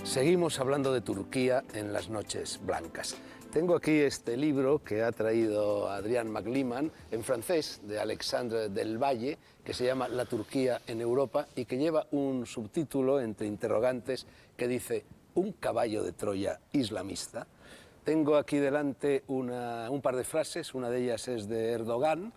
[SPEAKER 1] Seguimos hablando de Turquía en las noches blancas. Tengo aquí este libro que ha traído Adrián McLeeman, en francés, de Alexandre Del Valle, que se llama La Turquía en Europa y que lleva un subtítulo entre interrogantes que dice «Un caballo de Troya islamista». Tengo aquí delante un par de frases, una de ellas es de Erdogan,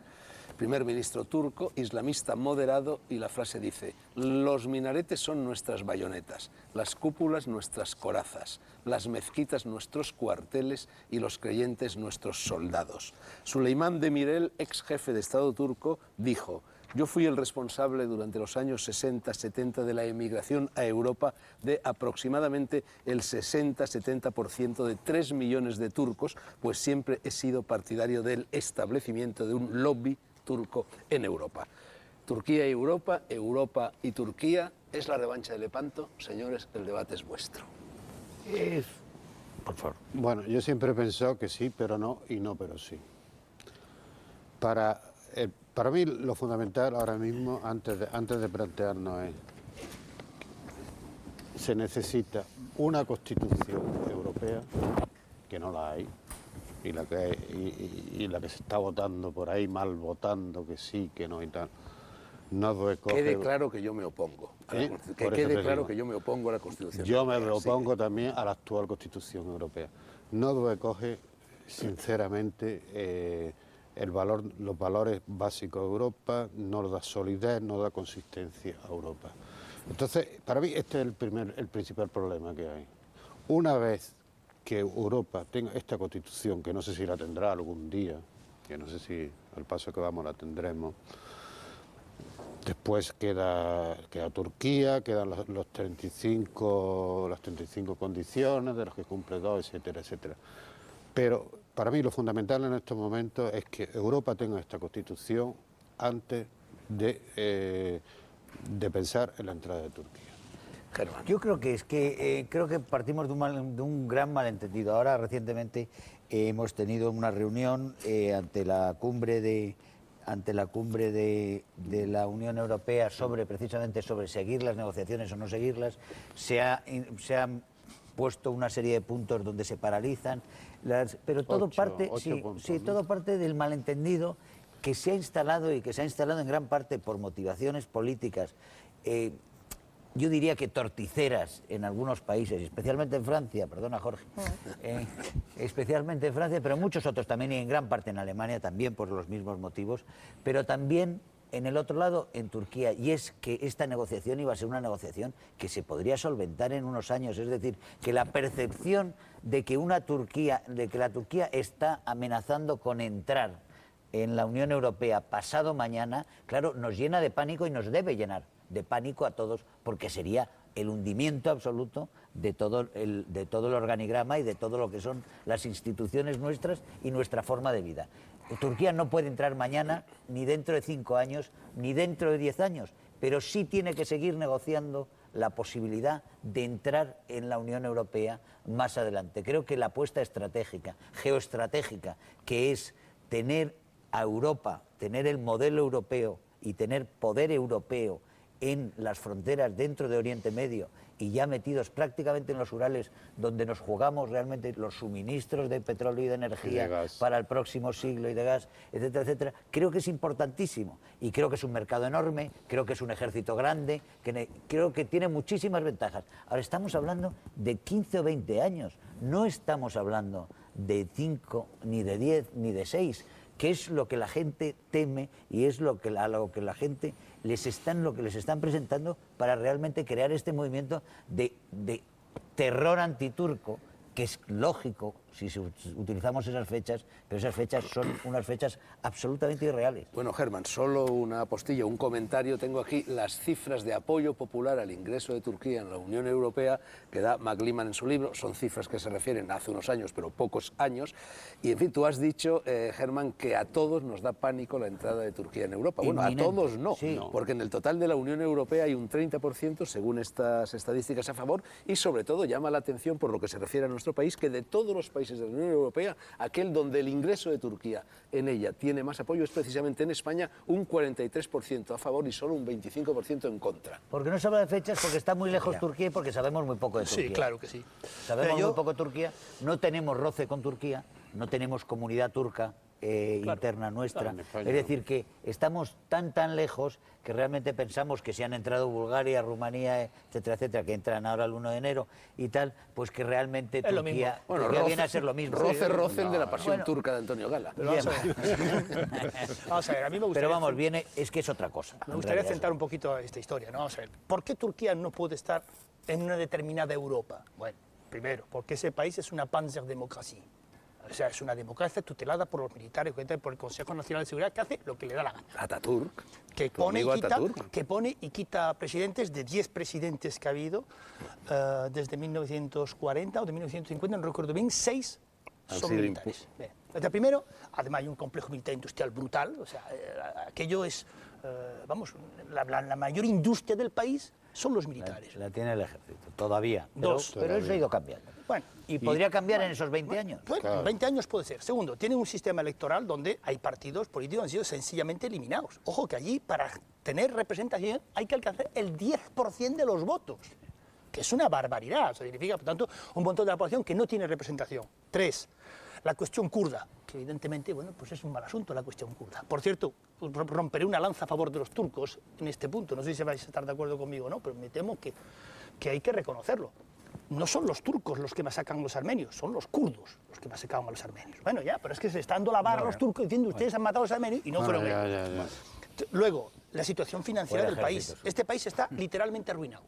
[SPEAKER 1] primer ministro turco, islamista moderado, y la frase dice: los minaretes son nuestras bayonetas, las cúpulas nuestras corazas, las mezquitas nuestros cuarteles y los creyentes nuestros soldados. Süleyman Demirel, ex jefe de Estado turco, dijo: yo fui el responsable durante los años 60-70 de la emigración a Europa de aproximadamente el 60-70% de 3 millones de turcos, pues siempre he sido partidario del establecimiento de un lobby turco en Europa. Turquía y Europa, Europa y Turquía, ¿es la revancha de Lepanto? Señores, el debate es vuestro.
[SPEAKER 3] Por favor.
[SPEAKER 2] Bueno, yo siempre he pensado que sí, pero no, y no, pero sí. Para mí lo fundamental ahora mismo, antes de plantearnos es, se necesita una Constitución europea, que no la hay, y la que se está votando por ahí, mal votando, que sí, que no y tal. No recoge...
[SPEAKER 1] Quede claro que yo me opongo. Que quede claro que yo me opongo a la Constitución
[SPEAKER 2] europea.
[SPEAKER 1] Yo
[SPEAKER 2] me opongo también a la actual Constitución europea. No recoge, sinceramente, los valores básicos de Europa, no da solidez, no da consistencia a Europa. Entonces, para mí este es el principal problema que hay. Una vez que Europa tenga esta Constitución, que no sé si la tendrá algún día, que no sé si al paso que vamos la tendremos, después queda Turquía, quedan las 35 condiciones, de las que cumple 2, etcétera, etcétera. Pero para mí lo fundamental en estos momentos es que Europa tenga esta Constitución antes de pensar en la entrada de Turquía.
[SPEAKER 3] Germán. Yo creo que partimos de un gran malentendido. Ahora recientemente hemos tenido una reunión ante la cumbre de la Unión Europea precisamente sobre seguir las negociaciones o no seguirlas. Se han puesto una serie de puntos donde se paralizan, pero todo todo parte del malentendido que se ha instalado y que se ha instalado en gran parte por motivaciones políticas. Yo diría que torticeras en algunos países, especialmente en Francia, perdona Jorge, especialmente en Francia, pero en muchos otros también y en gran parte en Alemania también por los mismos motivos, pero también en el otro lado en Turquía, y es que esta negociación iba a ser una negociación que se podría solventar en unos años, es decir, que la percepción de que la Turquía está amenazando con entrar en la Unión Europea pasado mañana, claro, nos llena de pánico y nos debe llenar de pánico a todos, porque sería el hundimiento absoluto de todo el organigrama y de todo lo que son las instituciones nuestras y nuestra forma de vida. Turquía no puede entrar mañana, ni dentro de 5 años, ni dentro de 10 años, pero sí tiene que seguir negociando la posibilidad de entrar en la Unión Europea más adelante. Creo que la apuesta estratégica, geoestratégica, que es tener a Europa, tener el modelo europeo y tener poder europeo en las fronteras dentro de Oriente Medio y ya metidos prácticamente en los Urales, donde nos jugamos realmente los suministros de petróleo y de energía para el próximo siglo y de gas, etcétera, etcétera, creo que es importantísimo y creo que es un mercado enorme, creo que es un ejército grande, creo que tiene muchísimas ventajas. Ahora estamos hablando de 15 o 20 años, no estamos hablando de 5, ni de 10, ni de 6, que es lo que la gente teme y es lo que la gente lo que les están presentando para realmente crear este movimiento de terror antiturco, que es lógico si utilizamos esas fechas, pero esas fechas son unas fechas absolutamente irreales.
[SPEAKER 1] Bueno, Germán, solo una postilla, un comentario. Tengo aquí las cifras de apoyo popular al ingreso de Turquía en la Unión Europea que da McLean en su libro. Son cifras que se refieren a hace unos años, pero pocos años. Y, en fin, tú has dicho, Germán, que a todos nos da pánico la entrada de Turquía en Europa. Bueno, a todos no, sí, porque en el total de la Unión Europea hay un 30%, según estas estadísticas, a favor, y sobre todo llama la atención, por lo que se refiere a nuestro país, que de todos los países de la Unión Europea, aquel donde el ingreso de Turquía en ella tiene más apoyo es precisamente en España, un 43% a favor y solo un 25% en contra.
[SPEAKER 3] Porque no se habla de fechas, porque está muy lejos Turquía y porque sabemos muy poco de Turquía.
[SPEAKER 5] Sí, claro que sí.
[SPEAKER 3] Sabemos muy poco de Turquía, no tenemos roce con Turquía, no tenemos comunidad turca interna nuestra. Es decir, que estamos tan lejos que realmente pensamos que si han entrado Bulgaria, Rumanía, etcétera, etcétera, que entran ahora el 1 de enero y tal, pues que realmente Turquía, viene a ser lo mismo.
[SPEAKER 1] Roce el de la pasión turca de Antonio Gala.
[SPEAKER 5] Vamos a ver, a mí me gustaría...
[SPEAKER 3] Pero vamos, es que es otra cosa.
[SPEAKER 5] Me gustaría centrar un poquito esta historia, ¿no? Vamos a ver, ¿por qué Turquía no puede estar en una determinada Europa? Bueno, primero, porque ese país es una panzerdemocracia. O sea, es una democracia tutelada por los militares, por el Consejo Nacional de Seguridad, que hace lo que le da la gana.
[SPEAKER 1] Ataturk.
[SPEAKER 5] Que pone y quita presidentes, de 10 presidentes que ha habido desde 1940 o de 1950, no recuerdo bien, 6 son militares. El primero, además hay un complejo militar industrial brutal, o sea, aquello es, vamos, la mayor industria del país son los militares.
[SPEAKER 3] La tiene el ejército, todavía.
[SPEAKER 5] Pero
[SPEAKER 3] eso ha ido cambiando.
[SPEAKER 5] Bueno,
[SPEAKER 3] ¿Y podría cambiar en esos 20 años?
[SPEAKER 5] Bueno,
[SPEAKER 2] Claro.
[SPEAKER 5] 20 años puede ser. Segundo, tiene un sistema electoral donde hay partidos políticos que han sido sencillamente eliminados. Ojo que allí, para tener representación, hay que alcanzar el 10% de los votos, que es una barbaridad. Eso significa, por tanto, un montón de la población que no tiene representación. 3, la cuestión kurda, que evidentemente, bueno, pues es un mal asunto la cuestión kurda. Por cierto, romperé una lanza a favor de los turcos en este punto. No sé si vais a estar de acuerdo conmigo o no, pero me temo que hay que reconocerlo. No son los turcos los que masacran a los armenios, son los kurdos los que masacran a los armenios. Bueno, ya, pero es que se está dando la barra a los turcos diciendo ustedes han matado a los armenios y no fueron ellos. Luego, la situación financiera del país. Este país está literalmente arruinado.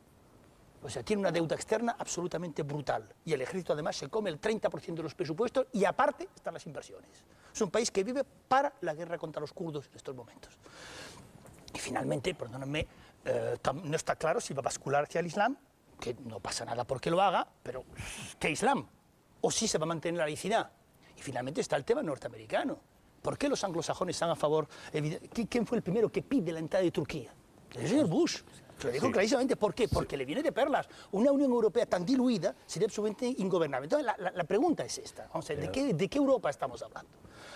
[SPEAKER 5] O sea, tiene una deuda externa absolutamente brutal. Y el ejército además se come el 30% de los presupuestos y aparte están las inversiones. Es un país que vive para la guerra contra los kurdos en estos momentos. Y finalmente, perdónenme, no está claro si va a bascular hacia el Islam, que no pasa nada porque lo haga, pero ¿qué Islam? O si se va a mantener la laicidad. Y finalmente está el tema norteamericano. ¿Por qué los anglosajones están a favor? ¿Quién fue el primero que pide la entrada de Turquía? El señor Bush. Se lo dijo clarísimamente. ¿Por qué? Porque le viene de perlas. Una Unión Europea tan diluida sería absolutamente ingobernable. Entonces, la pregunta es esta. Vamos a ver, ¿de qué Europa estamos hablando?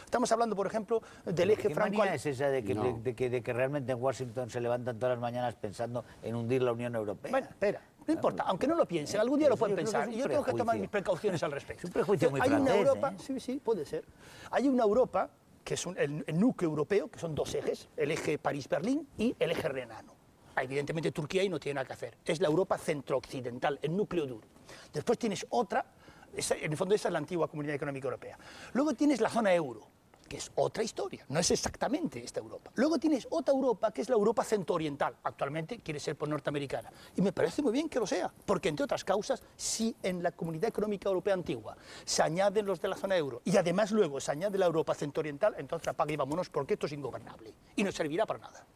[SPEAKER 5] Estamos hablando, por ejemplo, del eje franco...
[SPEAKER 3] ¿Qué manía es esa de que realmente en Washington se levantan todas las mañanas pensando en hundir la Unión Europea?
[SPEAKER 5] Bueno, espera. No importa, aunque no lo piensen, algún día lo pueden pensar. Y yo tengo que tomar mis precauciones al respecto.
[SPEAKER 3] Es un prejuicio muy francés,
[SPEAKER 5] una Europa,
[SPEAKER 3] ¿eh?
[SPEAKER 5] Sí, puede ser. Hay una Europa que es el núcleo europeo, que son dos ejes, el eje París-Berlín y el eje renano. Evidentemente Turquía ahí no tiene nada que hacer. Es la Europa centro-occidental, el núcleo duro. Después tienes otra, en el fondo esa es la antigua Comunidad Económica Europea. Luego tienes la zona euro, que es otra historia, no es exactamente esta Europa. Luego tienes otra Europa, que es la Europa centro-oriental. Actualmente quiere ser norteamericana. Y me parece muy bien que lo sea, porque entre otras causas, si en la Comunidad Económica Europea antigua se añaden los de la zona euro y además luego se añade la Europa centro-oriental, entonces apaga y vámonos, porque esto es ingobernable y no servirá para nada.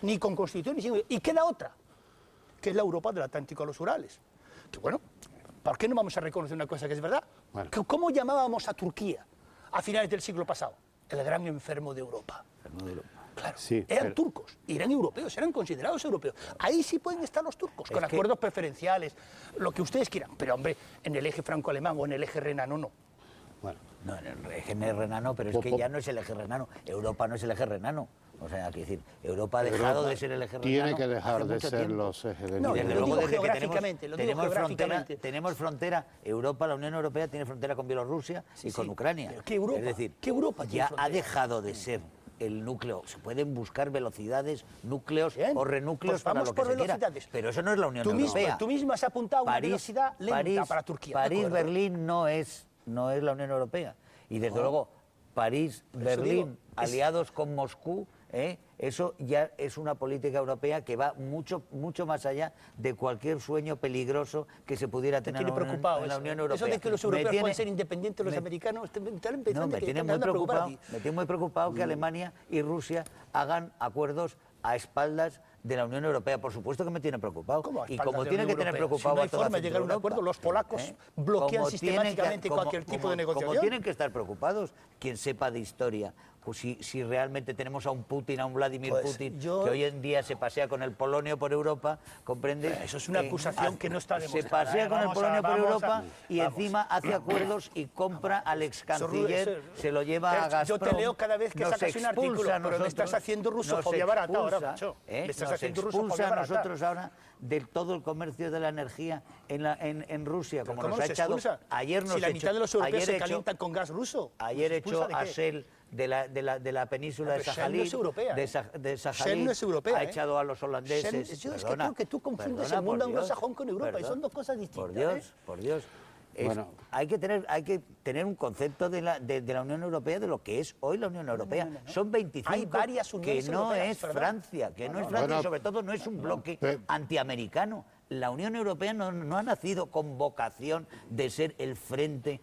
[SPEAKER 5] Ni con constitución, ni sin... Y queda otra, que es la Europa del Atlántico a los Urales. Que bueno, ¿por qué no vamos a reconocer una cosa que es verdad?
[SPEAKER 2] Bueno.
[SPEAKER 5] ¿Cómo llamábamos a Turquía a finales del siglo pasado? El gran enfermo de Europa. Claro,
[SPEAKER 2] Sí,
[SPEAKER 5] eran
[SPEAKER 2] pero-
[SPEAKER 5] turcos, y eran europeos, eran considerados europeos. Ahí sí pueden estar los turcos, con acuerdos preferenciales, lo que ustedes quieran. Pero hombre, en el eje franco-alemán o en el eje renano no.
[SPEAKER 2] Bueno,
[SPEAKER 3] No, en el eje renano, pero es que ya no es el eje renano. Europa no es el eje renano. O sea, quiero decir, Europa ha dejado
[SPEAKER 2] Europa
[SPEAKER 3] de ser el eje renano.
[SPEAKER 2] tiene que dejar
[SPEAKER 3] hace
[SPEAKER 2] de
[SPEAKER 3] mucho
[SPEAKER 2] ser
[SPEAKER 3] tiempo.
[SPEAKER 2] los ejes de
[SPEAKER 5] No,
[SPEAKER 3] Y
[SPEAKER 2] nivel.
[SPEAKER 3] desde
[SPEAKER 5] lo
[SPEAKER 3] luego,
[SPEAKER 5] digo
[SPEAKER 3] desde que
[SPEAKER 5] geográficamente, lo digo geográficamente.
[SPEAKER 3] tenemos frontera, Europa, la Unión Europea tiene frontera con Bielorrusia y con Ucrania.
[SPEAKER 5] Pero ¿qué Europa?
[SPEAKER 3] Es decir,
[SPEAKER 5] ¿Qué Europa tiene
[SPEAKER 3] ya ha
[SPEAKER 5] frontera?
[SPEAKER 3] dejado de ser el núcleo. Se pueden buscar velocidades, núcleos
[SPEAKER 5] Bien,
[SPEAKER 3] o renúcleos
[SPEAKER 5] pues
[SPEAKER 3] para
[SPEAKER 5] vamos
[SPEAKER 3] lo que
[SPEAKER 5] por
[SPEAKER 3] se quiera.
[SPEAKER 5] velocidades.
[SPEAKER 3] Pero eso no es la Unión
[SPEAKER 5] Tú
[SPEAKER 3] Europea.
[SPEAKER 5] mismo has apuntado una velocidad lenta para Turquía. ¿de acuerdo?
[SPEAKER 3] París-Berlín no es la Unión Europea. Y desde luego, París-Berlín,
[SPEAKER 5] digo,
[SPEAKER 3] aliados con Moscú, eso ya es una política europea que va mucho más allá de cualquier sueño peligroso que se pudiera tener
[SPEAKER 5] tiene
[SPEAKER 3] en la
[SPEAKER 5] preocupado
[SPEAKER 3] en la
[SPEAKER 5] eso,
[SPEAKER 3] Unión
[SPEAKER 5] ¿eh?
[SPEAKER 3] Europea.
[SPEAKER 5] Eso de que los
[SPEAKER 3] Me
[SPEAKER 5] europeos
[SPEAKER 3] tiene-
[SPEAKER 5] pueden ser independientes, los
[SPEAKER 3] me-
[SPEAKER 5] americanos, están
[SPEAKER 3] No,
[SPEAKER 5] empezando
[SPEAKER 3] me
[SPEAKER 5] que
[SPEAKER 3] tiene
[SPEAKER 5] están
[SPEAKER 3] muy
[SPEAKER 5] a preocupar a
[SPEAKER 3] preocupado,
[SPEAKER 5] ti.
[SPEAKER 3] me tiene muy preocupado que Alemania y Rusia hagan acuerdos a espaldas de la Unión Europea. Por supuesto que me tiene preocupado.
[SPEAKER 5] ¿Cómo a
[SPEAKER 3] Y
[SPEAKER 5] espaldas
[SPEAKER 3] como
[SPEAKER 5] de la
[SPEAKER 3] tiene que
[SPEAKER 5] Unión
[SPEAKER 3] tener
[SPEAKER 5] Europea?
[SPEAKER 3] preocupado
[SPEAKER 5] Si no hay
[SPEAKER 3] a toda
[SPEAKER 5] forma de llegar a un
[SPEAKER 3] Centroeuropa,
[SPEAKER 5] acuerdo, los polacos bloquean
[SPEAKER 3] Como
[SPEAKER 5] sistemáticamente
[SPEAKER 3] como-
[SPEAKER 5] cualquier tipo de
[SPEAKER 3] como
[SPEAKER 5] negociación.
[SPEAKER 3] tienen que estar preocupados, quien sepa de historia, pues si realmente tenemos a un Putin, a un Vladimir
[SPEAKER 5] Pues
[SPEAKER 3] Putin,
[SPEAKER 5] yo-
[SPEAKER 3] que hoy en día se pasea con el polonio por Europa, ¿comprende?
[SPEAKER 5] Eso es una acusación que no está
[SPEAKER 3] Se
[SPEAKER 5] demostrada,
[SPEAKER 3] pasea con el
[SPEAKER 5] vamos a-
[SPEAKER 3] polonio por
[SPEAKER 5] vamos a-
[SPEAKER 3] Europa y
[SPEAKER 5] vamos.
[SPEAKER 3] encima hace acuerdos y compra al ex canciller,
[SPEAKER 5] Eso-
[SPEAKER 3] se lo lleva a
[SPEAKER 5] Perch, yo
[SPEAKER 3] Gazprom.
[SPEAKER 5] te leo cada vez que
[SPEAKER 3] nos
[SPEAKER 5] sacas un artículo,
[SPEAKER 3] expulsa a
[SPEAKER 5] pero me
[SPEAKER 3] nosotros,
[SPEAKER 5] estás haciendo
[SPEAKER 3] nos
[SPEAKER 5] rusofobia barata ahora,
[SPEAKER 3] expulsa,
[SPEAKER 5] macho. Me estás
[SPEAKER 3] nos
[SPEAKER 5] haciendo
[SPEAKER 3] expulsa
[SPEAKER 5] rusofobia
[SPEAKER 3] a
[SPEAKER 5] barata.
[SPEAKER 3] nosotros ahora de todo el comercio de la energía en Rusia, como
[SPEAKER 5] ¿Cómo
[SPEAKER 3] nos ha
[SPEAKER 5] se
[SPEAKER 3] echado.
[SPEAKER 5] expulsa?
[SPEAKER 3] Ayer nos
[SPEAKER 5] si la mitad de los europeos
[SPEAKER 3] ayer
[SPEAKER 5] se
[SPEAKER 3] echó-
[SPEAKER 5] calientan con gas ruso.
[SPEAKER 3] Ayer
[SPEAKER 5] ¿Se
[SPEAKER 3] echó
[SPEAKER 5] expulsa
[SPEAKER 3] a
[SPEAKER 5] de qué?
[SPEAKER 3] Shell de la península de
[SPEAKER 5] Pero Shell
[SPEAKER 3] Sajalín.
[SPEAKER 5] no es europea,
[SPEAKER 3] de
[SPEAKER 5] ¿eh?
[SPEAKER 3] Sajalín,
[SPEAKER 5] Shell no es europea,
[SPEAKER 3] ha
[SPEAKER 5] ¿eh?
[SPEAKER 3] echado a los holandeses.
[SPEAKER 5] Shell- yo es que
[SPEAKER 3] Perdona,
[SPEAKER 5] creo que tú confundes
[SPEAKER 3] perdona,
[SPEAKER 5] el mundo
[SPEAKER 3] por Dios,
[SPEAKER 5] anglosajón con Europa, y son dos cosas distintas,
[SPEAKER 3] Por Dios,
[SPEAKER 5] ¿eh?
[SPEAKER 3] por Dios.
[SPEAKER 2] Bueno.
[SPEAKER 3] Hay que tener un concepto de la Unión Europea, de lo que es hoy la Unión Europea.
[SPEAKER 5] no.
[SPEAKER 3] Son 25
[SPEAKER 5] Hay varias
[SPEAKER 3] que
[SPEAKER 5] uniones
[SPEAKER 3] no
[SPEAKER 5] europeas,
[SPEAKER 3] es
[SPEAKER 5] ¿verdad?
[SPEAKER 3] Francia, que no es Francia
[SPEAKER 2] Bueno,
[SPEAKER 3] y sobre todo no es un bloque
[SPEAKER 2] pe-
[SPEAKER 3] antiamericano. La Unión Europea no ha nacido con vocación de ser el frente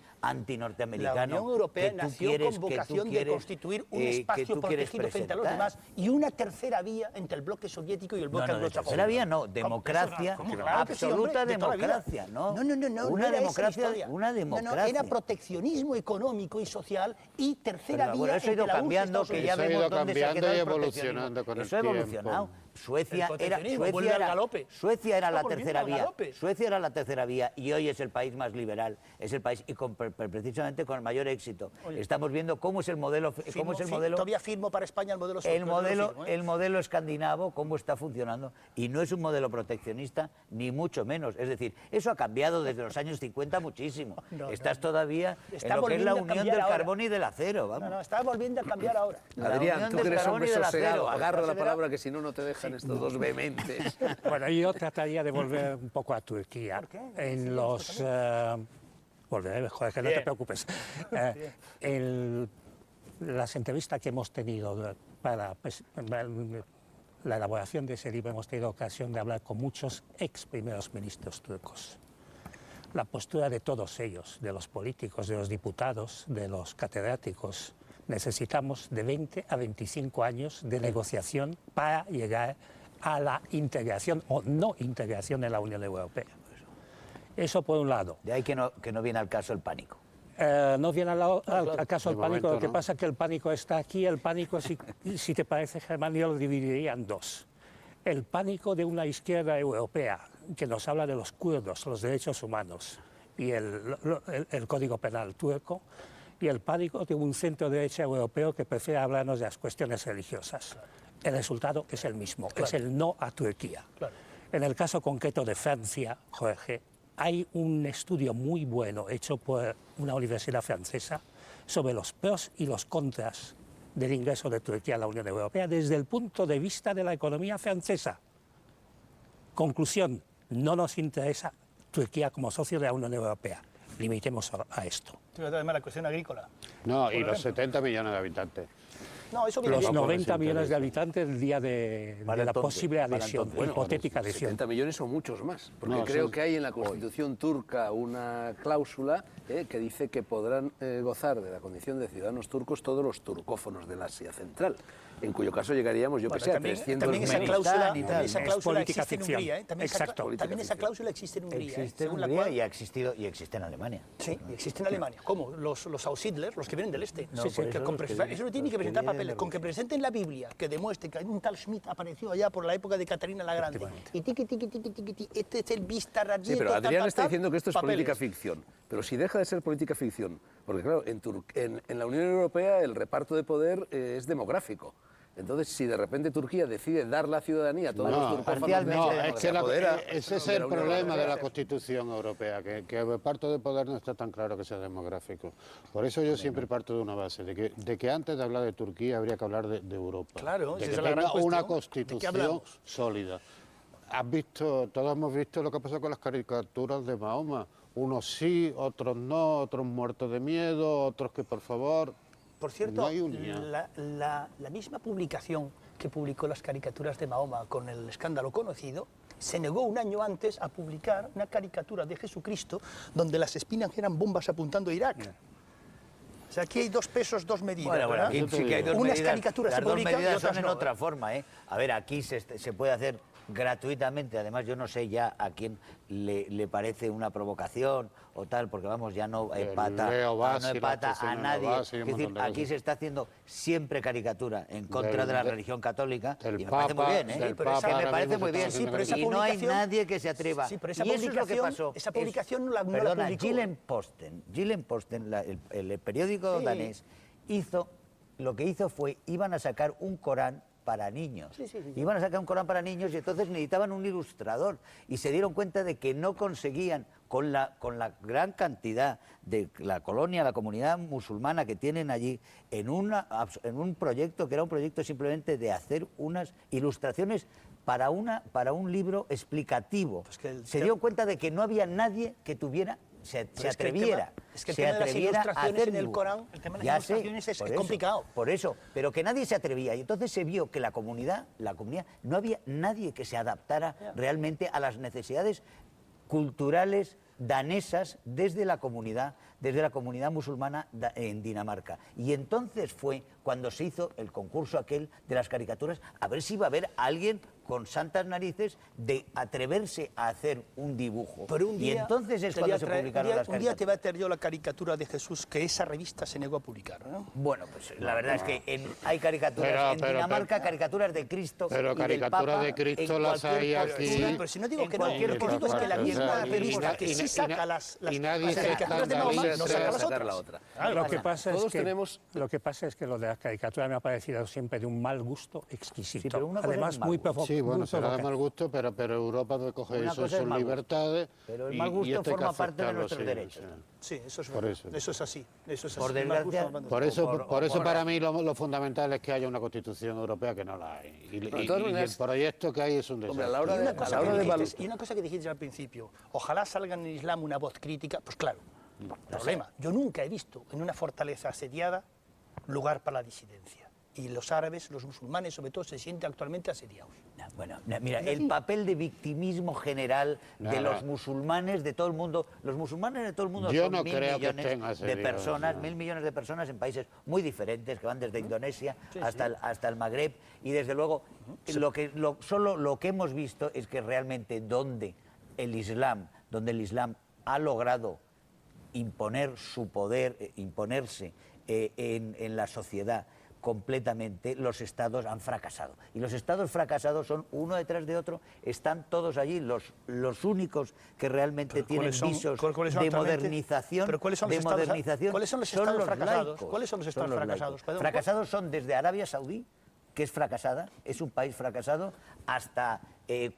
[SPEAKER 3] antinorteamericano.
[SPEAKER 5] La Unión Europea
[SPEAKER 3] que tú
[SPEAKER 5] nació
[SPEAKER 3] quieres-
[SPEAKER 5] con
[SPEAKER 3] que tú
[SPEAKER 5] vocación de
[SPEAKER 3] quieres,
[SPEAKER 5] constituir un
[SPEAKER 3] que
[SPEAKER 5] espacio
[SPEAKER 3] tú quieres
[SPEAKER 5] protegido frente a los
[SPEAKER 3] presentar.
[SPEAKER 5] demás y una tercera vía entre el bloque soviético y el bloque
[SPEAKER 3] No, de
[SPEAKER 5] anglosajón.
[SPEAKER 3] tercera vía no,
[SPEAKER 5] ¿Cómo?
[SPEAKER 3] democracia,
[SPEAKER 5] ¿Cómo? Claro que sí,
[SPEAKER 3] absoluta
[SPEAKER 5] hombre, de toda la vida.
[SPEAKER 3] democracia, ¿no?
[SPEAKER 5] No,
[SPEAKER 3] Una
[SPEAKER 5] no era esa la
[SPEAKER 3] democracia,
[SPEAKER 5] historia.
[SPEAKER 3] una
[SPEAKER 5] No,
[SPEAKER 3] democracia.
[SPEAKER 5] era proteccionismo económico y social y tercera
[SPEAKER 3] Pero
[SPEAKER 5] vía
[SPEAKER 3] bueno, eso ha ido
[SPEAKER 5] entre la URSS y
[SPEAKER 3] cambiando,
[SPEAKER 5] Estados
[SPEAKER 3] que
[SPEAKER 5] Unidos.
[SPEAKER 3] ya
[SPEAKER 2] Eso ha
[SPEAKER 3] vemos
[SPEAKER 2] ido
[SPEAKER 3] dónde se ha
[SPEAKER 2] cambiando
[SPEAKER 3] quedado
[SPEAKER 2] y
[SPEAKER 3] el proteccionismo.
[SPEAKER 2] evolucionando con el
[SPEAKER 3] Eso ha evolucionado.
[SPEAKER 2] tiempo.
[SPEAKER 3] Suecia
[SPEAKER 5] El
[SPEAKER 3] era,
[SPEAKER 5] proteccionismo vuelve al galope.
[SPEAKER 3] Suecia era la
[SPEAKER 5] Está volviendo
[SPEAKER 3] tercera
[SPEAKER 5] al
[SPEAKER 3] vía.
[SPEAKER 5] galope.
[SPEAKER 3] Suecia era la tercera vía y hoy es el país más liberal. Es el país y precisamente con el mayor éxito.
[SPEAKER 5] Oye.
[SPEAKER 3] Estamos viendo cómo es el modelo.
[SPEAKER 5] Todavía firmo para España el modelo
[SPEAKER 3] el modelo escandinavo, cómo está funcionando. Y no es un modelo proteccionista, ni mucho menos. Es decir, eso ha cambiado desde los años 50 muchísimo. Estás todavía en lo que es la unión del carbón y del acero. Vamos.
[SPEAKER 5] No, está volviendo a cambiar ahora.
[SPEAKER 1] Adrián, tú que eres hombre sosegado, agarra la palabra que si no, no te dejan estos dos vehementes.
[SPEAKER 4] Bueno, yo trataría de volver un poco a Turquía.
[SPEAKER 5] ¿Por qué?
[SPEAKER 4] En los... volveré, joder, que no te preocupes. En las entrevistas que hemos tenido para la elaboración de ese libro, hemos tenido ocasión de hablar con muchos ex primeros ministros turcos. La postura de todos ellos, de los políticos, de los diputados, de los catedráticos, necesitamos de 20 a 25 años de negociación para llegar a la integración o no integración en la Unión Europea. Eso por un lado.
[SPEAKER 3] De ahí que no viene al caso el pánico.
[SPEAKER 4] No viene al caso el pánico,
[SPEAKER 2] momento,
[SPEAKER 4] lo que
[SPEAKER 2] ¿no?
[SPEAKER 4] pasa es que el pánico está aquí. El pánico, si te parece, Germán, yo lo dividiría en dos. El pánico de una izquierda europea que nos habla de los kurdos, los derechos humanos y el Código Penal turco, y el pánico de un centro derecha europeo que prefiere hablarnos de las cuestiones religiosas. El resultado es el mismo, es el no a Turquía.
[SPEAKER 5] Claro.
[SPEAKER 4] En el caso concreto de Francia, Jorge, hay un estudio muy bueno hecho por una universidad francesa sobre los pros y los contras del ingreso de Turquía a la Unión Europea desde el punto de vista de la economía francesa. Conclusión, no nos interesa Turquía como socio de la Unión Europea. Limitemos a esto.
[SPEAKER 5] Además, la cuestión agrícola.
[SPEAKER 2] No, y los 70 millones de habitantes.
[SPEAKER 5] No, eso viene
[SPEAKER 4] Los
[SPEAKER 5] bien.
[SPEAKER 4] 90 millones de habitantes el día de la
[SPEAKER 3] entonces,
[SPEAKER 4] posible adhesión,
[SPEAKER 3] entonces.
[SPEAKER 4] hipotética adhesión.
[SPEAKER 1] 70 millones o muchos más, porque
[SPEAKER 2] No,
[SPEAKER 1] creo
[SPEAKER 2] sí.
[SPEAKER 1] que hay en la Constitución turca una cláusula que dice que podrán gozar de la condición de ciudadanos turcos todos los turcófonos del Asia Central, en cuyo caso llegaríamos, yo que sé, a 300
[SPEAKER 5] también esa
[SPEAKER 1] menos.
[SPEAKER 5] cláusula,
[SPEAKER 3] y tal.
[SPEAKER 5] esa
[SPEAKER 4] Es
[SPEAKER 5] cláusula
[SPEAKER 4] política
[SPEAKER 5] existe en
[SPEAKER 4] ficción.
[SPEAKER 5] Hungría. También
[SPEAKER 4] Exacto.
[SPEAKER 5] también esa cláusula existe en Hungría.
[SPEAKER 3] Existe en
[SPEAKER 5] según la
[SPEAKER 3] Hungría
[SPEAKER 5] cual-
[SPEAKER 3] y existe en Alemania.
[SPEAKER 5] Sí, y existe en Alemania. ¿Cómo? Los Aussiedler, los que vienen del este.
[SPEAKER 3] No,
[SPEAKER 5] Sí, sí,
[SPEAKER 3] por
[SPEAKER 5] que
[SPEAKER 3] eso
[SPEAKER 5] con
[SPEAKER 3] los que
[SPEAKER 5] eso
[SPEAKER 3] vienen-
[SPEAKER 5] no tiene que
[SPEAKER 3] los que
[SPEAKER 5] presentar
[SPEAKER 3] vienen
[SPEAKER 5] papeles.
[SPEAKER 3] de
[SPEAKER 5] Con que presenten la Biblia, que demuestre que hay un tal Schmidt apareció allá por la época de Catarina la Grande. Y tiqui, tiqui, tiqui, tiqui, tiqui, este es el vista
[SPEAKER 1] Sí, pero Adrián está diciendo que esto es política ficción. Pero si deja de ser política ficción, porque claro, en la Unión Europea el reparto de poder es demográfico. Entonces, si de repente Turquía decide dar la ciudadanía a todos los turcófonos,
[SPEAKER 3] parcialmente,
[SPEAKER 2] No,
[SPEAKER 3] de
[SPEAKER 2] es que ese es
[SPEAKER 1] de
[SPEAKER 2] el
[SPEAKER 1] la Unión
[SPEAKER 2] problema de la
[SPEAKER 1] Europea.
[SPEAKER 2] Constitución Europea, que el reparto de poder no está tan claro que sea demográfico. Por eso yo siempre parto de una base, de que antes de hablar de Turquía habría que hablar de Europa.
[SPEAKER 5] Claro,
[SPEAKER 2] de
[SPEAKER 5] esa
[SPEAKER 2] que
[SPEAKER 5] es la gran
[SPEAKER 2] tenga una
[SPEAKER 5] cuestión. ¿De qué
[SPEAKER 2] Constitución
[SPEAKER 5] hablamos?
[SPEAKER 2] sólida. Todos hemos visto lo que ha pasado con las caricaturas de Mahoma. Unos sí, otros no, otros muertos de miedo, otros que por favor...
[SPEAKER 5] Por cierto,
[SPEAKER 2] No hay unión.
[SPEAKER 5] la misma publicación que publicó las caricaturas de Mahoma con el escándalo conocido, se negó un año antes a publicar una caricatura de Jesucristo donde las espinas eran bombas apuntando a Irak. O sea, aquí hay dos pesos, dos medidas.
[SPEAKER 3] Bueno,
[SPEAKER 5] ¿verdad?
[SPEAKER 3] aquí sí que hay dos
[SPEAKER 5] Unas
[SPEAKER 3] medidas.
[SPEAKER 5] caricaturas
[SPEAKER 3] Las
[SPEAKER 5] se
[SPEAKER 3] dos
[SPEAKER 5] publican y
[SPEAKER 3] medidas
[SPEAKER 5] otras
[SPEAKER 3] son en
[SPEAKER 5] no,
[SPEAKER 3] otra forma, ¿eh? A ver, aquí se puede hacer gratuitamente. Además, yo no sé ya a quién le parece una provocación o tal, porque vamos, ya no empata,
[SPEAKER 2] Leo Bassi,
[SPEAKER 3] no empata
[SPEAKER 2] la
[SPEAKER 3] a
[SPEAKER 2] Cristina
[SPEAKER 3] nadie.
[SPEAKER 2] Bassi, un
[SPEAKER 3] Es decir,
[SPEAKER 2] montón de
[SPEAKER 3] aquí
[SPEAKER 2] cosas.
[SPEAKER 3] se está haciendo siempre caricatura en contra de la religión católica
[SPEAKER 2] del
[SPEAKER 3] y me parece muy
[SPEAKER 2] Papa,
[SPEAKER 3] bien, ¿eh?
[SPEAKER 2] del
[SPEAKER 5] pero esa-
[SPEAKER 2] Papa
[SPEAKER 3] me
[SPEAKER 2] ahora
[SPEAKER 3] parece
[SPEAKER 2] mismo
[SPEAKER 3] muy
[SPEAKER 2] se
[SPEAKER 3] bien.
[SPEAKER 2] está
[SPEAKER 5] Sí, pero esa
[SPEAKER 3] y no hay
[SPEAKER 5] publicación-
[SPEAKER 3] nadie que se atreva.
[SPEAKER 5] Sí, pero esa
[SPEAKER 3] y eso es lo que
[SPEAKER 5] publicación-
[SPEAKER 3] pasó.
[SPEAKER 5] esa publicación no la
[SPEAKER 3] Perdona,
[SPEAKER 5] publicó.
[SPEAKER 3] Gillen Posten, el periódico
[SPEAKER 5] Sí.
[SPEAKER 3] danés, lo que hizo fue, iban a sacar un Corán para niños.
[SPEAKER 5] Sí.
[SPEAKER 3] Iban a sacar un Corán para niños y entonces necesitaban un ilustrador. Y se dieron cuenta de que no conseguían, con la gran cantidad de la colonia, la comunidad musulmana que tienen allí, en un proyecto que era un proyecto simplemente de hacer unas ilustraciones para un libro explicativo.
[SPEAKER 5] Pues que
[SPEAKER 3] se dieron cuenta de que no había nadie que tuviera... se
[SPEAKER 5] Pero es que el
[SPEAKER 3] atreviera,
[SPEAKER 5] tema- es que el
[SPEAKER 3] se
[SPEAKER 5] tema de las
[SPEAKER 3] atreviera a
[SPEAKER 5] ilustraciones
[SPEAKER 3] hacer
[SPEAKER 5] en el
[SPEAKER 3] dibujo.
[SPEAKER 5] Corán, el tema de las
[SPEAKER 3] Ya sé,
[SPEAKER 5] ilustraciones es
[SPEAKER 3] por eso,
[SPEAKER 5] complicado.
[SPEAKER 3] Por eso, pero que nadie se atrevía y entonces se vio que la comunidad, no había nadie que se adaptara realmente a las necesidades culturales danesas desde la comunidad musulmana en Dinamarca. Y entonces fue cuando se hizo el concurso aquel de las caricaturas, a ver si iba a haber alguien con santas narices de atreverse a hacer un dibujo.
[SPEAKER 5] Pero un día
[SPEAKER 3] y entonces es cuando se publicaron las caricaturas.
[SPEAKER 5] Un día te va a traer yo la caricatura de Jesús que esa revista se negó a publicar, ¿no?
[SPEAKER 3] Bueno, pues la verdad es que hay caricaturas en Dinamarca, caricaturas de Cristo y del Papa.
[SPEAKER 2] Pero caricaturas de Cristo las hay aquí.
[SPEAKER 5] Pero si no digo que no, lo que digo es que la misma revista que sí saca las caricaturas de Mahoma no saca las otras.
[SPEAKER 4] Lo que pasa es que lo de las caricaturas me ha parecido siempre de un mal gusto exquisito.
[SPEAKER 3] Sí, pero una cosa
[SPEAKER 4] además
[SPEAKER 3] es mal
[SPEAKER 4] muy
[SPEAKER 3] gusto.
[SPEAKER 4] provocativo.
[SPEAKER 2] Sí, bueno, será de mal gusto, pero Europa coge
[SPEAKER 3] Una
[SPEAKER 2] eso,
[SPEAKER 3] cosa es
[SPEAKER 2] sus
[SPEAKER 3] mal gusto,
[SPEAKER 2] libertades.
[SPEAKER 3] pero el mal gusto forma parte de nuestros
[SPEAKER 2] sí,
[SPEAKER 3] derechos.
[SPEAKER 5] Sí, eso es
[SPEAKER 2] Por
[SPEAKER 5] verdad.
[SPEAKER 2] eso.
[SPEAKER 5] Eso es así. Eso es así.
[SPEAKER 3] Por desgracia,
[SPEAKER 2] Por eso para mí lo fundamental es que haya una Constitución europea, que no la hay. Y el proyecto que hay es un desastre.
[SPEAKER 5] Y una cosa que dijiste al principio, ojalá salga en el Islam una voz crítica, pues claro, problema. Yo nunca he visto en una fortaleza asediada lugar para la disidencia. Y los árabes, los musulmanes sobre todo, se sienten actualmente asediados.
[SPEAKER 3] Bueno, mira, el papel de victimismo general de los musulmanes de todo el mundo. Los musulmanes de todo el mundo
[SPEAKER 2] Yo
[SPEAKER 3] son
[SPEAKER 2] no
[SPEAKER 3] 1.000
[SPEAKER 2] creo que
[SPEAKER 3] millones
[SPEAKER 2] estén
[SPEAKER 3] de
[SPEAKER 2] asediados,
[SPEAKER 3] personas,
[SPEAKER 2] no.
[SPEAKER 3] 1.000 millones de personas en países muy diferentes, que van desde Indonesia hasta el Magreb. Y desde luego, lo que hemos visto es que realmente donde el Islam ha logrado imponer su poder, imponerse en la sociedad completamente, los estados han fracasado. Y los estados fracasados son uno detrás de otro, están todos allí, los únicos que realmente tienen visos de modernización.
[SPEAKER 5] ¿Pero cuáles son los estados fracasados? ¿Cuáles son los estados fracasados?
[SPEAKER 3] Fracasados son desde Arabia Saudí, que es fracasada, es un país fracasado, hasta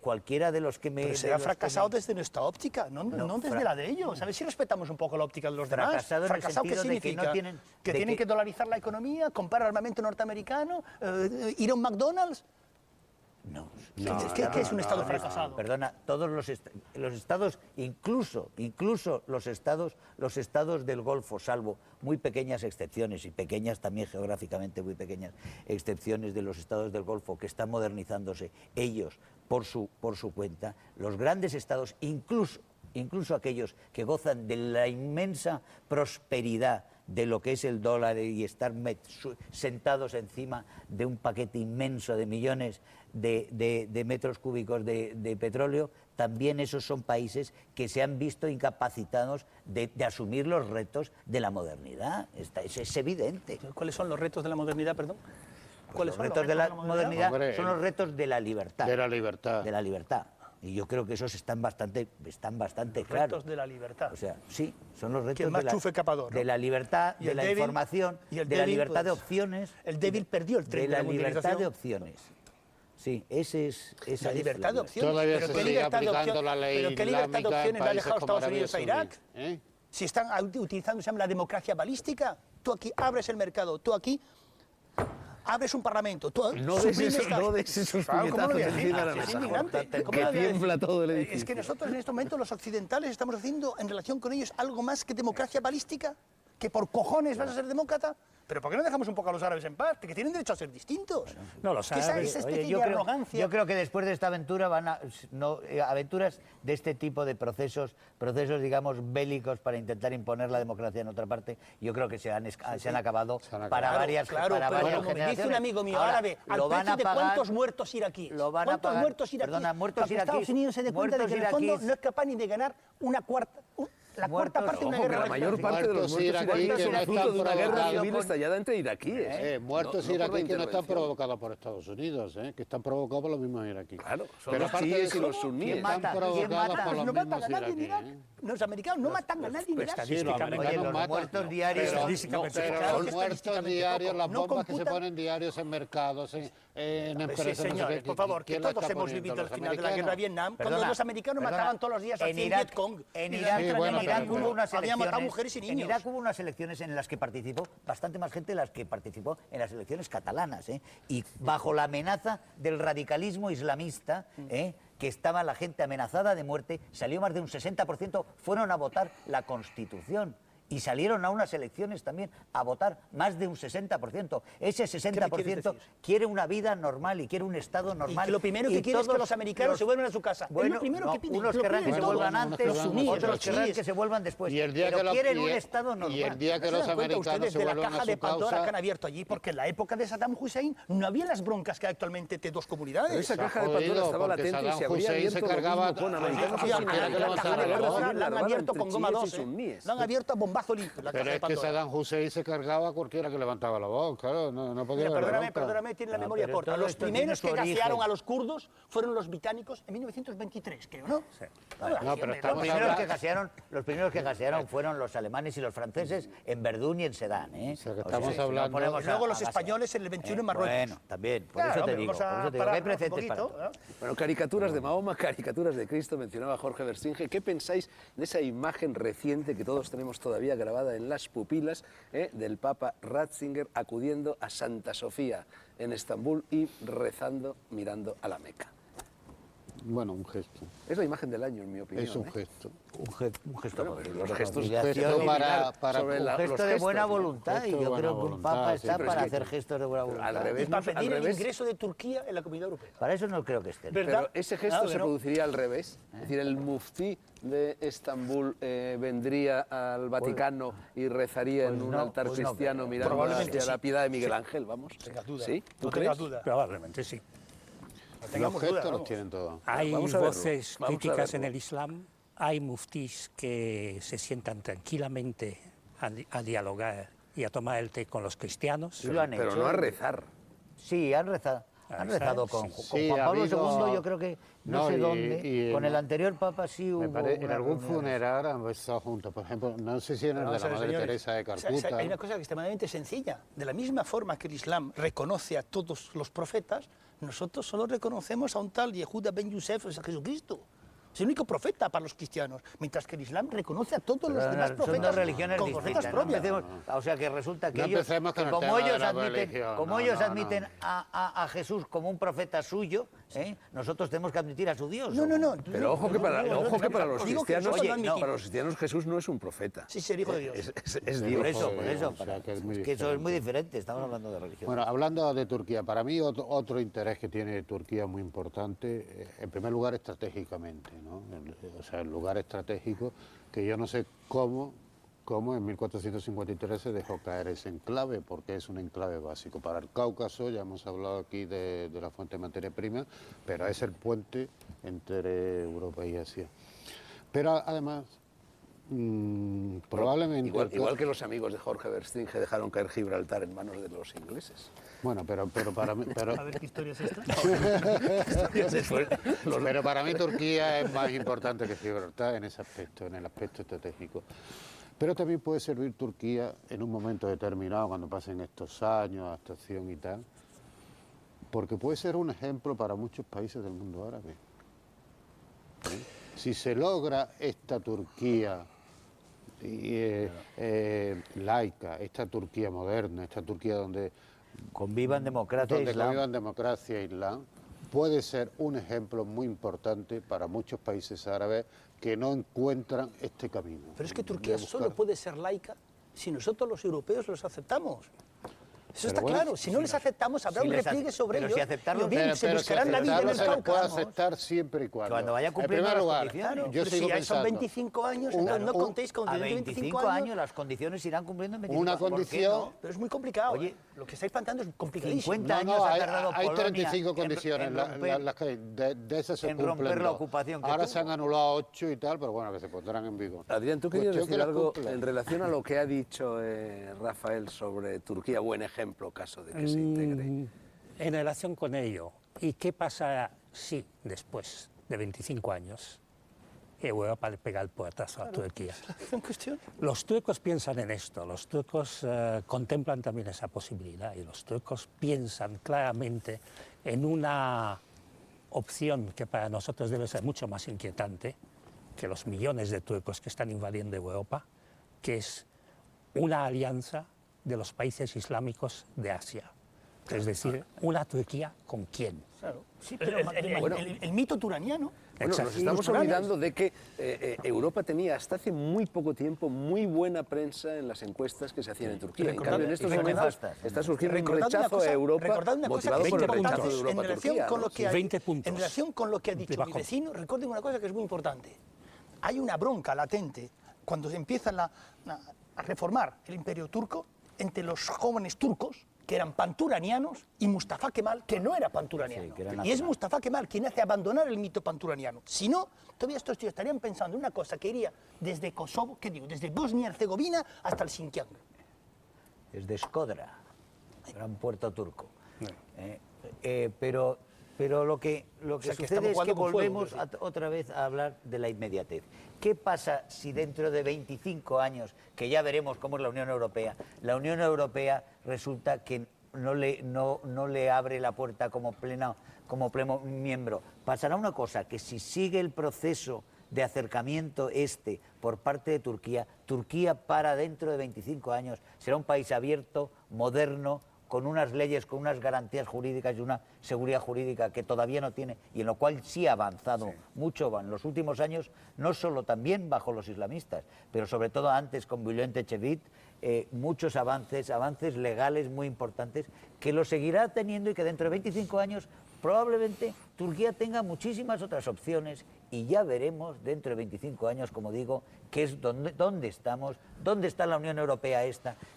[SPEAKER 3] cualquiera de los que me...
[SPEAKER 5] Pero será fracasado desde nuestra óptica, no desde la de ellos. A ver si respetamos un poco la óptica de los demás.
[SPEAKER 3] ¿Fracasado
[SPEAKER 5] ¿qué significa? ¿Que tienen que dolarizar la economía, comprar armamento norteamericano, ir a un McDonald's?
[SPEAKER 3] No.
[SPEAKER 5] ¿Qué es un estado fracasado?
[SPEAKER 3] Perdona, todos los estados, incluso los estados del Golfo, salvo muy pequeñas excepciones, y pequeñas también geográficamente muy pequeñas excepciones de los estados del Golfo que están modernizándose ellos por su cuenta, los grandes estados, incluso aquellos que gozan de la inmensa prosperidad de lo que es el dólar y estar sentados encima de un paquete inmenso de millones de metros cúbicos de petróleo, también esos son países que se han visto incapacitados de asumir los retos de la modernidad. Es evidente.
[SPEAKER 5] ¿Cuáles son los retos de la modernidad, perdón?
[SPEAKER 3] Los retos de la modernidad son los retos de la libertad.
[SPEAKER 2] De la libertad.
[SPEAKER 3] De la libertad. Y yo creo que esos están bastante claros.
[SPEAKER 5] Retos de la libertad.
[SPEAKER 3] O sea, sí, son los retos
[SPEAKER 5] de
[SPEAKER 3] la libertad, de la información, de la libertad de opciones.
[SPEAKER 5] El débil perdió el tren
[SPEAKER 3] de la libertad de opciones. Sí, esa
[SPEAKER 5] la libertad de opciones.
[SPEAKER 2] Todavía se sigue aplicando la ley
[SPEAKER 5] ¿Pero qué libertad de opciones le ha dejado Estados Unidos a Irak?
[SPEAKER 2] ¿Eh?
[SPEAKER 5] Si están utilizando, se llama la democracia balística. Tú aquí abres el mercado, tú aquí abres un parlamento, tú
[SPEAKER 1] no des esos puñetazos encima de la mesa, Jorge, que tiembla todo el edificio.
[SPEAKER 5] Es que nosotros en este momento, los occidentales, estamos haciendo en relación con ellos algo más que democracia balística, que por cojones vas a ser demócrata. ¿Pero por qué no dejamos un poco a los árabes en paz? Que tienen derecho a ser distintos.
[SPEAKER 4] No, los árabes...
[SPEAKER 3] Yo creo que después de esta aventura aventuras de este tipo de procesos, digamos, bélicos para intentar imponer la democracia en otra parte, yo creo que se han acabado para varias generaciones.
[SPEAKER 5] Me dice un amigo mío árabe, al precio de cuántos muertos iraquíes.
[SPEAKER 3] ¿Cuántos
[SPEAKER 5] muertos iraquíes?
[SPEAKER 3] Perdona, muertos iraquíes.
[SPEAKER 5] Estados Unidos se dé cuenta de que en el fondo no es capaz ni de ganar una cuarta... La cuarta parte de una guerra.
[SPEAKER 1] La mayor parte de los muertos iraquíes son fruto de una guerra civil estallada entre iraquíes.
[SPEAKER 2] Muertos iraquíes que no están provocados por Estados Unidos, que están provocados por los mismos iraquíes.
[SPEAKER 1] Claro, son los chiíes y los suníes.
[SPEAKER 2] Están provocados por los mismos iraquíes.
[SPEAKER 5] Los americanos no matan a nadie en Irak.
[SPEAKER 3] Los muertos diarios.
[SPEAKER 2] Pero los muertos diarios, las bombas que se ponen diarios en mercados, en empresas.
[SPEAKER 5] Sí, señores, por favor, que todos hemos vivido al final de la guerra de Vietnam, cuando los americanos mataban todos los días a 100 Vietcong.
[SPEAKER 3] En Irak hubo unas elecciones en las que participó bastante más gente de las que participó en las elecciones catalanas, y bajo la amenaza del radicalismo islamista, que estaba la gente amenazada de muerte, salió más de un 60%, fueron a votar la Constitución. y salieron a unas elecciones también a votar más de un 60%. Ese 60% quiere una vida normal y quiere un Estado normal.
[SPEAKER 5] Y que lo primero que quiere es que los americanos se vuelvan a su casa.
[SPEAKER 3] Bueno,
[SPEAKER 5] es lo primero que piden.
[SPEAKER 3] Unos querrán que se vuelvan antes, otros querrán que se vuelvan después. Pero quieren un Estado normal.
[SPEAKER 2] Y el día que los americanos se vuelvan a su
[SPEAKER 5] caja de Pandora
[SPEAKER 2] causa...
[SPEAKER 5] que han abierto allí, porque en la época de Saddam Hussein no había las broncas que hay actualmente de dos comunidades.
[SPEAKER 1] Pero esa caja de Pandora estaba latente y se habría abierto
[SPEAKER 2] se cargaba
[SPEAKER 1] con americanos.
[SPEAKER 5] La han abierto con goma 2. La han abierto a bombazo limpio.
[SPEAKER 2] Pero es que Saddam Hussein se cargaba a cualquiera que levantaba la voz, claro, no podía haber
[SPEAKER 5] Perdóname, tiene la memoria corta. Los primeros que gasearon a los kurdos fueron los británicos en 1923, creo, ¿no?
[SPEAKER 3] Sí. No, pero los primeros que gasearon fueron los alemanes y los franceses en Verdún y en Sedán, ¿eh?
[SPEAKER 2] O sea, que estamos hablando...
[SPEAKER 5] Y luego los españoles en el 21 en Marruecos.
[SPEAKER 3] Bueno, también, por eso te digo que hay precedentes para todo.
[SPEAKER 1] Bueno, caricaturas de Mahoma, caricaturas de Cristo, mencionaba Jorge Versinge. ¿Qué pensáis de esa imagen reciente que todos tenemos todavía grabada en las pupilas del Papa Ratzinger acudiendo a Santa Sofía en Estambul y rezando mirando a la Meca?
[SPEAKER 2] Bueno, un gesto.
[SPEAKER 1] Es la imagen del año, en mi opinión.
[SPEAKER 2] Es un gesto.
[SPEAKER 3] Un gesto,
[SPEAKER 1] bueno, los gestos
[SPEAKER 3] un gesto de buena voluntad, y yo creo que un papa está para hacer gestos de buena voluntad.
[SPEAKER 1] Al revés,
[SPEAKER 5] y para pedir el ingreso de Turquía en la Comunidad Europea.
[SPEAKER 3] Para eso no creo que esté.
[SPEAKER 1] Pero ese gesto se produciría al revés. Es decir, el muftí de Estambul vendría al Vaticano y rezaría en un altar cristiano mirando hacia la piedad de Miguel Ángel, vamos. ¿Sí? ¿Tú crees?
[SPEAKER 4] Probablemente sí.
[SPEAKER 2] Los gestos los tienen todos.
[SPEAKER 4] Hay voces críticas en el Islam, hay muftís que se sientan tranquilamente a dialogar y a tomar el té con los cristianos.
[SPEAKER 1] Pero no a rezar.
[SPEAKER 3] Sí, han rezado. Han rezado con Juan Pablo II, yo creo que no sé dónde. Con el anterior Papa sí hubo.
[SPEAKER 2] En algún funeral han estado juntos. Por ejemplo, no sé si en el de la Madre Teresa de Calcuta.
[SPEAKER 5] Hay una cosa extremadamente sencilla. De la misma forma que el Islam reconoce a todos los profetas, nosotros solo reconocemos a un tal Yehuda ben Yosef, a Jesucristo. Es el único profeta para los cristianos, mientras que el Islam reconoce a todos los demás profetas.
[SPEAKER 3] Son dos religiones
[SPEAKER 5] como
[SPEAKER 3] distintas. O sea que resulta que ellos, como ellos admiten a Jesús como un profeta suyo, nosotros tenemos que admitir a su Dios.
[SPEAKER 5] No.
[SPEAKER 1] Pero ojo que para los cristianos Jesús no es un profeta.
[SPEAKER 5] Sí, es el Hijo de Dios.
[SPEAKER 1] Es Dios.
[SPEAKER 3] Por eso. Que eso es muy diferente, estamos hablando de religión.
[SPEAKER 2] Bueno, hablando de Turquía, para mí otro interés que tiene Turquía muy importante, en primer lugar estratégicamente, ¿no? O sea, el lugar estratégico que yo no sé cómo en 1453 se dejó caer ese enclave, porque es un enclave básico para el Cáucaso. Ya hemos hablado aquí de la fuente de materia prima, pero es el puente entre Europa y Asia. Pero además, probablemente...
[SPEAKER 1] Igual que los amigos de Jorge Versinge dejaron caer Gibraltar en manos de los ingleses.
[SPEAKER 2] Bueno, pero para mí...
[SPEAKER 5] A ver, ¿qué historia es esta?
[SPEAKER 2] Pero para mí Turquía es más importante que Gibraltar en ese aspecto, en el aspecto estratégico. Pero también puede servir Turquía en un momento determinado, cuando pasen estos años, abstracción y tal, porque puede ser un ejemplo para muchos países del mundo árabe. Si se logra esta Turquía laica, esta Turquía moderna, esta Turquía donde
[SPEAKER 3] convivan democracia
[SPEAKER 2] e Islam, puede ser un ejemplo muy importante para muchos países árabes que no encuentran este camino.
[SPEAKER 5] Pero es que Turquía solo puede ser laica si nosotros los europeos los aceptamos. Eso está claro. Si no les aceptamos, habrá un repliegue sobre ellos.
[SPEAKER 3] Si aceptarlos,
[SPEAKER 5] se buscarán la vida en el Cáucaso.
[SPEAKER 2] Se puede aceptar siempre y cuando
[SPEAKER 3] vaya cumpliendo las condiciones.
[SPEAKER 2] Yo sigo
[SPEAKER 5] si
[SPEAKER 2] pensando,
[SPEAKER 5] son 25 años, entonces no contéis con
[SPEAKER 3] a 25 años las condiciones irán cumpliendo en 25
[SPEAKER 2] una
[SPEAKER 3] años.
[SPEAKER 2] condición.
[SPEAKER 5] Pero es muy complicado.
[SPEAKER 3] Oye,
[SPEAKER 5] lo que estáis planteando es complicadísimo.
[SPEAKER 3] 50 años ha tardado
[SPEAKER 2] hay
[SPEAKER 3] Polonia
[SPEAKER 2] 35 condiciones, de esas se cumplen
[SPEAKER 3] romper la
[SPEAKER 2] 2.
[SPEAKER 3] ocupación.
[SPEAKER 2] Ahora se han anulado 8 y tal, pero bueno, que se pondrán en vigor.
[SPEAKER 1] Adrián, tú querías decir algo en relación a lo que ha dicho Rafael sobre Turquía, buen ejemplo, caso de que se integre.
[SPEAKER 4] En relación con ello, ¿y qué pasa si después de 25 años Europa le pega el puertazo a Turquía? Los turcos piensan en esto, los turcos contemplan también esa posibilidad y los turcos piensan claramente en una opción que para nosotros debe ser mucho más inquietante que los millones de turcos que están invadiendo Europa, que es una alianza de los países islámicos de Asia. Es decir, una Turquía con quién.
[SPEAKER 5] Claro. Sí, pero el mito turaniano.
[SPEAKER 1] Bueno, nos estamos olvidando de que Europa tenía hasta hace muy poco tiempo muy buena prensa en las encuestas que se hacían en Turquía. En cambio, en estos momentos está surgiendo un rechazo a Europa motivado por el rechazo de Europa a Turquía.
[SPEAKER 5] En relación con lo que ha dicho mi vecino, recuerden una cosa que es muy importante. Hay una bronca latente cuando se empieza a reformar el imperio turco entre los jóvenes turcos, que eran panturanianos, y Mustafa Kemal, que no era panturaniano. Y es Mustafa Kemal quien hace abandonar el mito panturaniano. Si no, todavía estos tíos estarían pensando en una cosa que iría desde Kosovo, ¿qué digo? Desde Bosnia y Herzegovina hasta el Xinjiang.
[SPEAKER 3] Desde Shkodra, gran puerto turco. Pero lo que sucede es que volvemos otra vez a hablar de la inmediatez. ¿Qué pasa si dentro de 25 años, que ya veremos cómo es la Unión Europea resulta que no le abre la puerta como pleno miembro? Pasará una cosa, que si sigue el proceso de acercamiento por parte de Turquía, Turquía para dentro de 25 años será un país abierto, moderno, con unas leyes, con unas garantías jurídicas y una seguridad jurídica que todavía no tiene y en lo cual sí ha avanzado mucho en los últimos años, no solo también bajo los islamistas, pero sobre todo antes con Bülent Ecevit, muchos avances legales muy importantes que lo seguirá teniendo y que dentro de 25 años probablemente Turquía tenga muchísimas otras opciones y ya veremos dentro de 25 años, como digo, qué es dónde estamos, dónde está la Unión Europea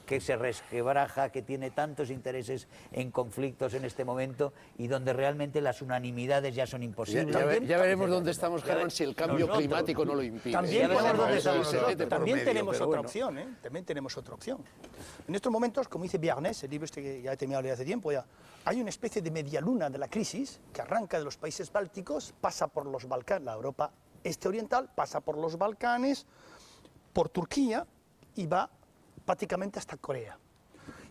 [SPEAKER 3] que se resquebraja, que tiene tantos intereses en conflictos en este momento y donde realmente las unanimidades ya son imposibles.
[SPEAKER 1] Ya veremos dónde estamos, Germán, si el cambio climático no lo impide.
[SPEAKER 5] También tenemos otra opción, ¿eh? También tenemos otra opción. En estos momentos, como dice Biarnés, el libro que ya he terminado de leer hace tiempo, ya hay una especie de medialuna de la crisis que arranca de los países bálticos, pasa por los Balcanes, la Europa este-oriental, pasa por los Balcanes, por Turquía y va prácticamente hasta Corea.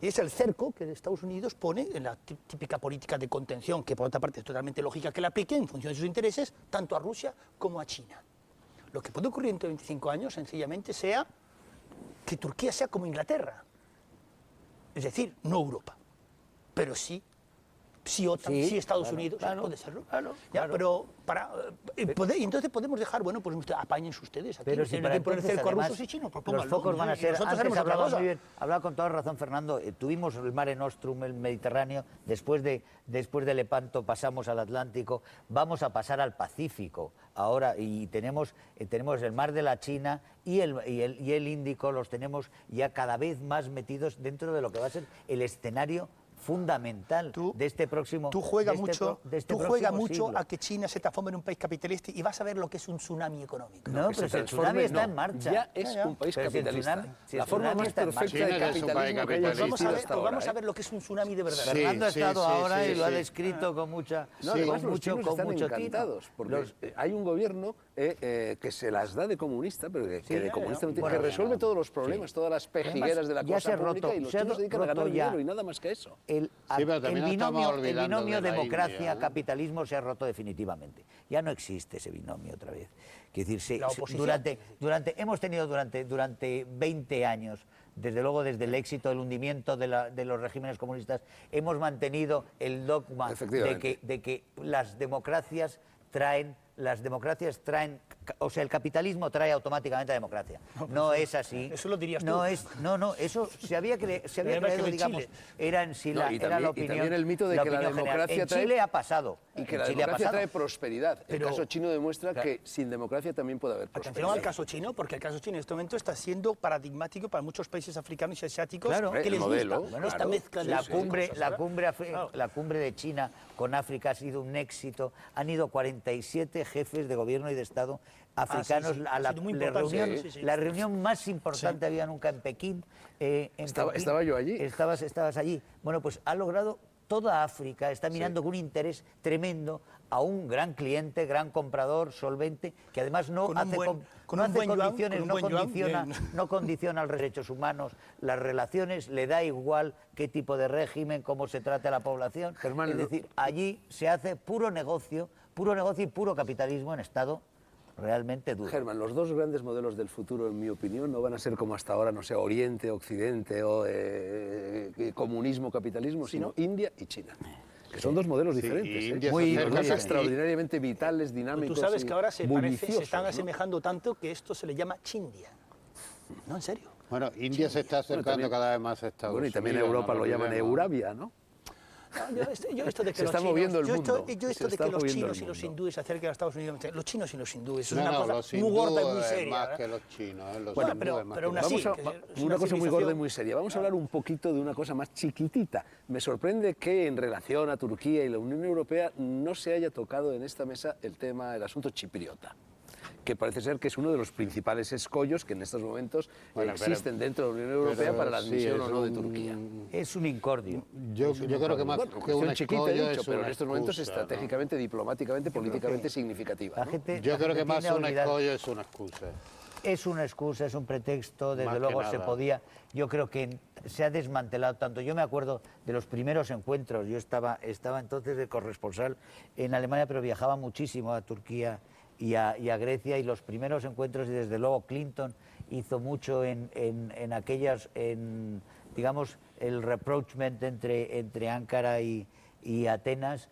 [SPEAKER 5] Y es el cerco que Estados Unidos pone en la típica política de contención, que por otra parte es totalmente lógica que la aplique en función de sus intereses, tanto a Rusia como a China. Lo que puede ocurrir dentro de 25 años, sencillamente, sea que Turquía sea como Inglaterra. Es decir, no Europa, pero sí OTAN, sí Estados Unidos, puede serlo. Claro. Pero entonces podemos dejar, bueno, pues apáñense ustedes aquí,
[SPEAKER 3] pero si
[SPEAKER 5] tienen que poner cerco a rusos y chinos, pues
[SPEAKER 3] los focos van a ser, antes hablaba con toda razón Fernando, tuvimos el Mare Nostrum, el Mediterráneo, después de Lepanto pasamos al Atlántico, vamos a pasar al Pacífico ahora y tenemos el Mar de la China y el Índico, los tenemos ya cada vez más metidos dentro de lo que va a ser el escenario fundamental de este próximo
[SPEAKER 5] Tú juegas mucho a que China se transforme en un país capitalista y vas a ver lo que es un tsunami económico.
[SPEAKER 3] No, pero el tsunami está en marcha.
[SPEAKER 1] Ya es un país capitalista. La forma más perfecta de capitalismo que haya existido hasta ahora.
[SPEAKER 5] Vamos a ver lo que es un tsunami de verdad.
[SPEAKER 3] Fernando ha estado ahora y lo ha descrito con mucho
[SPEAKER 1] los chinos están encantados, porque hay un gobierno que se las da de comunista, pero que de comunista no tiene, que resuelve todos los problemas, todas las pejigueras de la cosa pública y los chinos se dedican a ganar dinero y nada más que eso.
[SPEAKER 3] El binomio democracia-capitalismo se ha roto definitivamente. Ya no existe ese binomio otra vez. Quiero decir, hemos tenido durante 20 años, desde luego desde el éxito, el hundimiento de los regímenes comunistas, hemos mantenido el dogma de que las democracias traen, o sea, el capitalismo trae automáticamente a democracia. No es así.
[SPEAKER 5] Eso lo dirías tú.
[SPEAKER 3] No, eso se había creído, digamos, era en sí la opinión.
[SPEAKER 1] Y también el mito de que la democracia
[SPEAKER 3] trae... En Chile ha pasado.
[SPEAKER 1] Y que la democracia trae prosperidad. El caso chino demuestra que sin democracia también puede haber prosperidad.
[SPEAKER 5] Atención al caso chino, porque el caso chino en este momento está siendo paradigmático para muchos países africanos y asiáticos que les gusta esta mezcla de
[SPEAKER 3] la cumbre de China con África ha sido un éxito. Han ido 47 jefes de gobierno y de Estado africanos a la reunión más importante había nunca en Pekín.
[SPEAKER 1] Estaba yo allí.
[SPEAKER 3] Estabas allí. Bueno, pues ha logrado, toda África está mirando con un interés tremendo a un gran cliente, gran comprador, solvente, que además no condiciona los derechos humanos, las relaciones, le da igual qué tipo de régimen, cómo se trata a la población.
[SPEAKER 1] Germán,
[SPEAKER 3] es decir, allí se hace puro negocio y puro capitalismo en estado realmente duro.
[SPEAKER 1] Germán, los dos grandes modelos del futuro, en mi opinión, no van a ser como hasta ahora, no sé, Oriente, Occidente o comunismo, capitalismo, sino India y China. que son dos modelos
[SPEAKER 2] Sí,
[SPEAKER 1] diferentes.
[SPEAKER 2] y
[SPEAKER 1] ¿eh?
[SPEAKER 2] India
[SPEAKER 3] Muy
[SPEAKER 2] se acerca
[SPEAKER 1] Dos
[SPEAKER 2] y-
[SPEAKER 1] extraordinariamente vitales,
[SPEAKER 5] Pero
[SPEAKER 1] dinámicos.
[SPEAKER 5] tú sabes
[SPEAKER 1] y
[SPEAKER 5] que ahora se
[SPEAKER 1] bulliciosos,
[SPEAKER 5] están
[SPEAKER 1] ¿no?
[SPEAKER 5] asemejando tanto que esto se le llama Chindia. No, en serio.
[SPEAKER 2] Bueno, India se está acercando
[SPEAKER 1] también-
[SPEAKER 2] cada vez más a Estados
[SPEAKER 1] Bueno, y también
[SPEAKER 2] Unidos,
[SPEAKER 1] Europa
[SPEAKER 2] no
[SPEAKER 1] lo llaman
[SPEAKER 2] olvidemos.
[SPEAKER 1] Eurabia, ¿no?
[SPEAKER 5] No, yo esto de que
[SPEAKER 1] Se
[SPEAKER 5] los
[SPEAKER 1] está
[SPEAKER 5] chinos,
[SPEAKER 1] moviendo el
[SPEAKER 5] yo esto,
[SPEAKER 1] mundo,
[SPEAKER 5] yo esto
[SPEAKER 1] se
[SPEAKER 5] de
[SPEAKER 1] está
[SPEAKER 5] que los
[SPEAKER 1] moviendo el
[SPEAKER 5] chinos y los
[SPEAKER 1] mundo.
[SPEAKER 5] hindúes se acerquen a Estados Unidos, los chinos y los hindúes, es
[SPEAKER 2] No,
[SPEAKER 5] una
[SPEAKER 2] no,
[SPEAKER 5] cosa
[SPEAKER 2] los
[SPEAKER 5] muy gorda y
[SPEAKER 2] hindúes
[SPEAKER 5] muy
[SPEAKER 2] es
[SPEAKER 5] seria.
[SPEAKER 2] más
[SPEAKER 5] ¿verdad?
[SPEAKER 2] que los chinos, los
[SPEAKER 5] Bueno,
[SPEAKER 2] hindúes
[SPEAKER 5] pero-
[SPEAKER 2] más
[SPEAKER 5] pero
[SPEAKER 2] que
[SPEAKER 5] aún
[SPEAKER 2] los
[SPEAKER 5] así,
[SPEAKER 1] Vamos
[SPEAKER 2] chinos.
[SPEAKER 1] a,
[SPEAKER 5] que es
[SPEAKER 1] una cosa muy gorda y
[SPEAKER 5] civilización.
[SPEAKER 1] muy seria. Vamos a hablar un poquito de una cosa más chiquitita. Me sorprende que en relación a Turquía y la Unión Europea no se haya tocado en esta mesa el asunto chipriota, que parece ser que es uno de los principales escollos que en estos momentos
[SPEAKER 2] Bueno,
[SPEAKER 1] existen dentro de la Unión Europea
[SPEAKER 2] pero
[SPEAKER 1] para la
[SPEAKER 2] sí,
[SPEAKER 1] admisión
[SPEAKER 2] es
[SPEAKER 1] o no de
[SPEAKER 2] un-
[SPEAKER 1] Turquía.
[SPEAKER 3] Es un incordio.
[SPEAKER 2] Yo creo que más
[SPEAKER 1] Bueno,
[SPEAKER 2] que
[SPEAKER 1] cuestión
[SPEAKER 2] una
[SPEAKER 1] chiquita, he
[SPEAKER 2] escollo
[SPEAKER 1] dicho,
[SPEAKER 2] es
[SPEAKER 1] pero
[SPEAKER 2] una
[SPEAKER 1] en estos momentos
[SPEAKER 2] excusa, ¿no?
[SPEAKER 1] estratégicamente, diplomáticamente, políticamente significativa.
[SPEAKER 3] La
[SPEAKER 1] ¿no?
[SPEAKER 3] gente,
[SPEAKER 2] Yo
[SPEAKER 3] la
[SPEAKER 2] creo
[SPEAKER 3] gente
[SPEAKER 2] que más
[SPEAKER 3] tiende a
[SPEAKER 2] una
[SPEAKER 3] olvidar-
[SPEAKER 2] escollo es una excusa.
[SPEAKER 3] Es una excusa, es un pretexto, desde
[SPEAKER 2] Más que
[SPEAKER 3] luego se
[SPEAKER 2] nada.
[SPEAKER 3] podía. Yo creo que se ha desmantelado tanto. Yo me acuerdo de los primeros encuentros, yo estaba entonces de corresponsal en Alemania, pero viajaba muchísimo a Turquía y a Grecia, y los primeros encuentros, y desde luego Clinton hizo mucho en aquellas, digamos, el rapprochement entre Ankara y Atenas,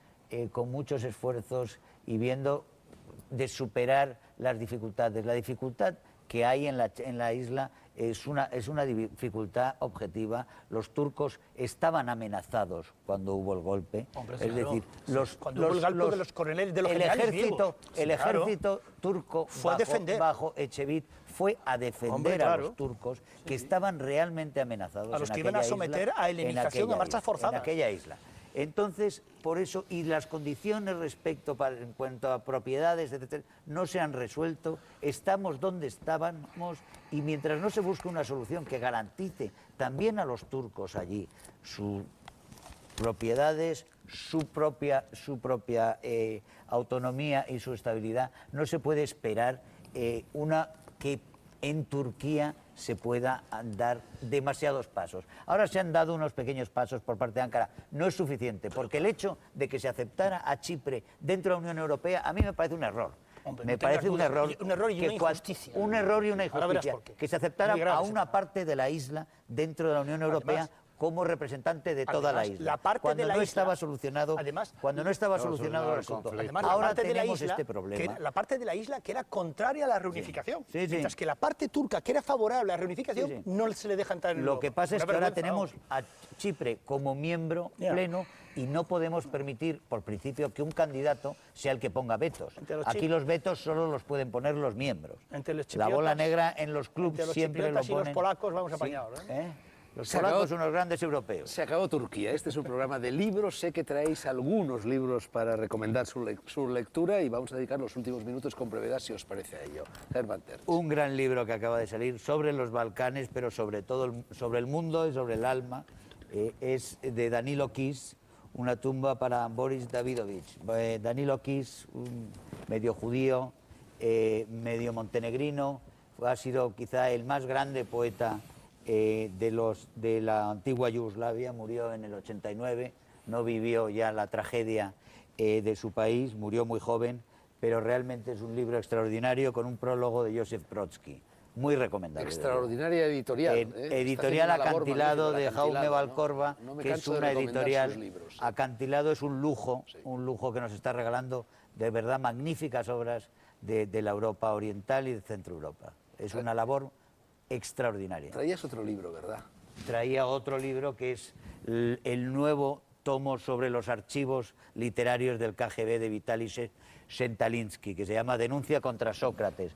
[SPEAKER 3] con muchos esfuerzos y viendo de superar las dificultades. La dificultad que hay en la isla es una dificultad objetiva. Los turcos estaban amenazados cuando hubo el golpe.
[SPEAKER 5] Hombre,
[SPEAKER 3] Es
[SPEAKER 5] claro.
[SPEAKER 3] decir,
[SPEAKER 5] Cuando hubo el golpe de los coroneles, de los generales griegos. Sí,
[SPEAKER 3] el
[SPEAKER 5] claro.
[SPEAKER 3] ejército turco
[SPEAKER 5] Fue a defender.
[SPEAKER 3] bajo Echevit fue a defender
[SPEAKER 5] Hombre,
[SPEAKER 3] a
[SPEAKER 5] claro.
[SPEAKER 3] los turcos que estaban realmente amenazados.
[SPEAKER 5] A los
[SPEAKER 3] en
[SPEAKER 5] que iban a
[SPEAKER 3] aquella
[SPEAKER 5] someter
[SPEAKER 3] isla,
[SPEAKER 5] a helenización,
[SPEAKER 3] en aquella
[SPEAKER 5] a marchas
[SPEAKER 3] isla,
[SPEAKER 5] forzadas.
[SPEAKER 3] En aquella isla. Entonces, por eso, y las condiciones en cuanto a propiedades, etcétera, no se han resuelto, estamos donde estábamos, y mientras no se busque una solución que garantice también a los turcos allí sus propiedades, su propia autonomía y su estabilidad, no se puede esperar que en Turquía se pueda dar demasiados pasos. Ahora se han dado unos pequeños pasos por parte de Ankara. No es suficiente, porque el hecho de que se aceptara a Chipre dentro de la Unión Europea a mí me parece un error.
[SPEAKER 5] Hombre,
[SPEAKER 3] Me
[SPEAKER 5] no tengas
[SPEAKER 3] parece un
[SPEAKER 5] dudas.
[SPEAKER 3] error.
[SPEAKER 5] Un error y
[SPEAKER 3] que
[SPEAKER 5] una injusticia.
[SPEAKER 3] Un error y una
[SPEAKER 5] Ahora verás
[SPEAKER 3] injusticia.
[SPEAKER 5] por qué.
[SPEAKER 3] Que se aceptara
[SPEAKER 5] Muy grave
[SPEAKER 3] a
[SPEAKER 5] ese
[SPEAKER 3] una
[SPEAKER 5] tema.
[SPEAKER 3] parte de la isla dentro de la Unión Europea
[SPEAKER 5] Además-
[SPEAKER 3] como representante de toda la
[SPEAKER 5] Además,
[SPEAKER 3] isla.
[SPEAKER 5] la parte
[SPEAKER 3] cuando
[SPEAKER 5] de la
[SPEAKER 3] no
[SPEAKER 5] isla-
[SPEAKER 3] estaba solucionado,
[SPEAKER 5] Además-
[SPEAKER 3] cuando no estaba
[SPEAKER 2] No,
[SPEAKER 3] solucionado el
[SPEAKER 2] solucionado el
[SPEAKER 3] asunto.
[SPEAKER 2] conflicto.
[SPEAKER 5] Además,
[SPEAKER 3] Ahora
[SPEAKER 5] la parte de la
[SPEAKER 3] tenemos
[SPEAKER 5] isla,
[SPEAKER 3] este problema.
[SPEAKER 5] la parte de la isla que era contraria a la reunificación.
[SPEAKER 3] Sí, sí.
[SPEAKER 5] Mientras que la parte turca, que era favorable a la reunificación,
[SPEAKER 3] Sí, sí.
[SPEAKER 5] no se le deja entrar en
[SPEAKER 3] Lo
[SPEAKER 5] Europa.
[SPEAKER 3] que pasa es
[SPEAKER 5] Una
[SPEAKER 3] que ahora
[SPEAKER 5] vergüenza,
[SPEAKER 3] tenemos
[SPEAKER 5] vamos.
[SPEAKER 3] a Chipre como miembro
[SPEAKER 5] Ya.
[SPEAKER 3] pleno y no podemos permitir, por principio, que un candidato sea el que ponga vetos.
[SPEAKER 5] Entre los
[SPEAKER 3] Aquí los vetos solo los pueden poner los miembros.
[SPEAKER 5] Entre los
[SPEAKER 3] La bola
[SPEAKER 5] chipriotas-
[SPEAKER 3] negra en los clubes
[SPEAKER 5] entre los
[SPEAKER 3] siempre lo
[SPEAKER 5] chipriotas y los
[SPEAKER 3] ponen.
[SPEAKER 5] polacos vamos
[SPEAKER 3] Sí,
[SPEAKER 5] apañados,
[SPEAKER 3] Los
[SPEAKER 1] Se
[SPEAKER 3] polacos
[SPEAKER 1] acabó-
[SPEAKER 3] son unos grandes europeos.
[SPEAKER 1] Se acabó Turquía. Este es un programa de libros. Sé que traéis algunos libros para recomendar su lectura y vamos a dedicar los últimos minutos con brevedad, si os parece a ello. Herman Tertsch.
[SPEAKER 3] Un gran libro que acaba de salir sobre los Balcanes, pero sobre todo sobre el mundo y sobre el alma. Es de Danilo Kiss, Una tumba para Boris Davidovich. Danilo Kiss, un medio judío, medio montenegrino, ha sido quizá el más grande poeta de la antigua Yugoslavia. Murió en el 89, no vivió ya la tragedia de su país, murió muy joven, pero realmente es un libro extraordinario con un prólogo de Joseph Brodsky, muy recomendable.
[SPEAKER 1] Extraordinaria editorial.
[SPEAKER 3] Editorial
[SPEAKER 1] Está haciendo una labor
[SPEAKER 3] Acantilado
[SPEAKER 1] magnífica,
[SPEAKER 3] de
[SPEAKER 1] Acantilado,
[SPEAKER 3] Jaume
[SPEAKER 1] ¿no?
[SPEAKER 3] Valcorba,
[SPEAKER 1] No me
[SPEAKER 3] que es
[SPEAKER 1] canso de
[SPEAKER 3] una
[SPEAKER 1] recomendar
[SPEAKER 3] editorial.
[SPEAKER 1] sus libros, sí.
[SPEAKER 3] Acantilado es un lujo que nos está regalando de verdad magníficas obras de la Europa oriental y de Centro Europa. Es una labor extraordinaria.
[SPEAKER 1] Traías otro libro, ¿verdad?
[SPEAKER 3] Traía otro libro que es el nuevo tomo sobre los archivos literarios del KGB de Vitaly Shentalinsky, que se llama Denuncia contra Sócrates.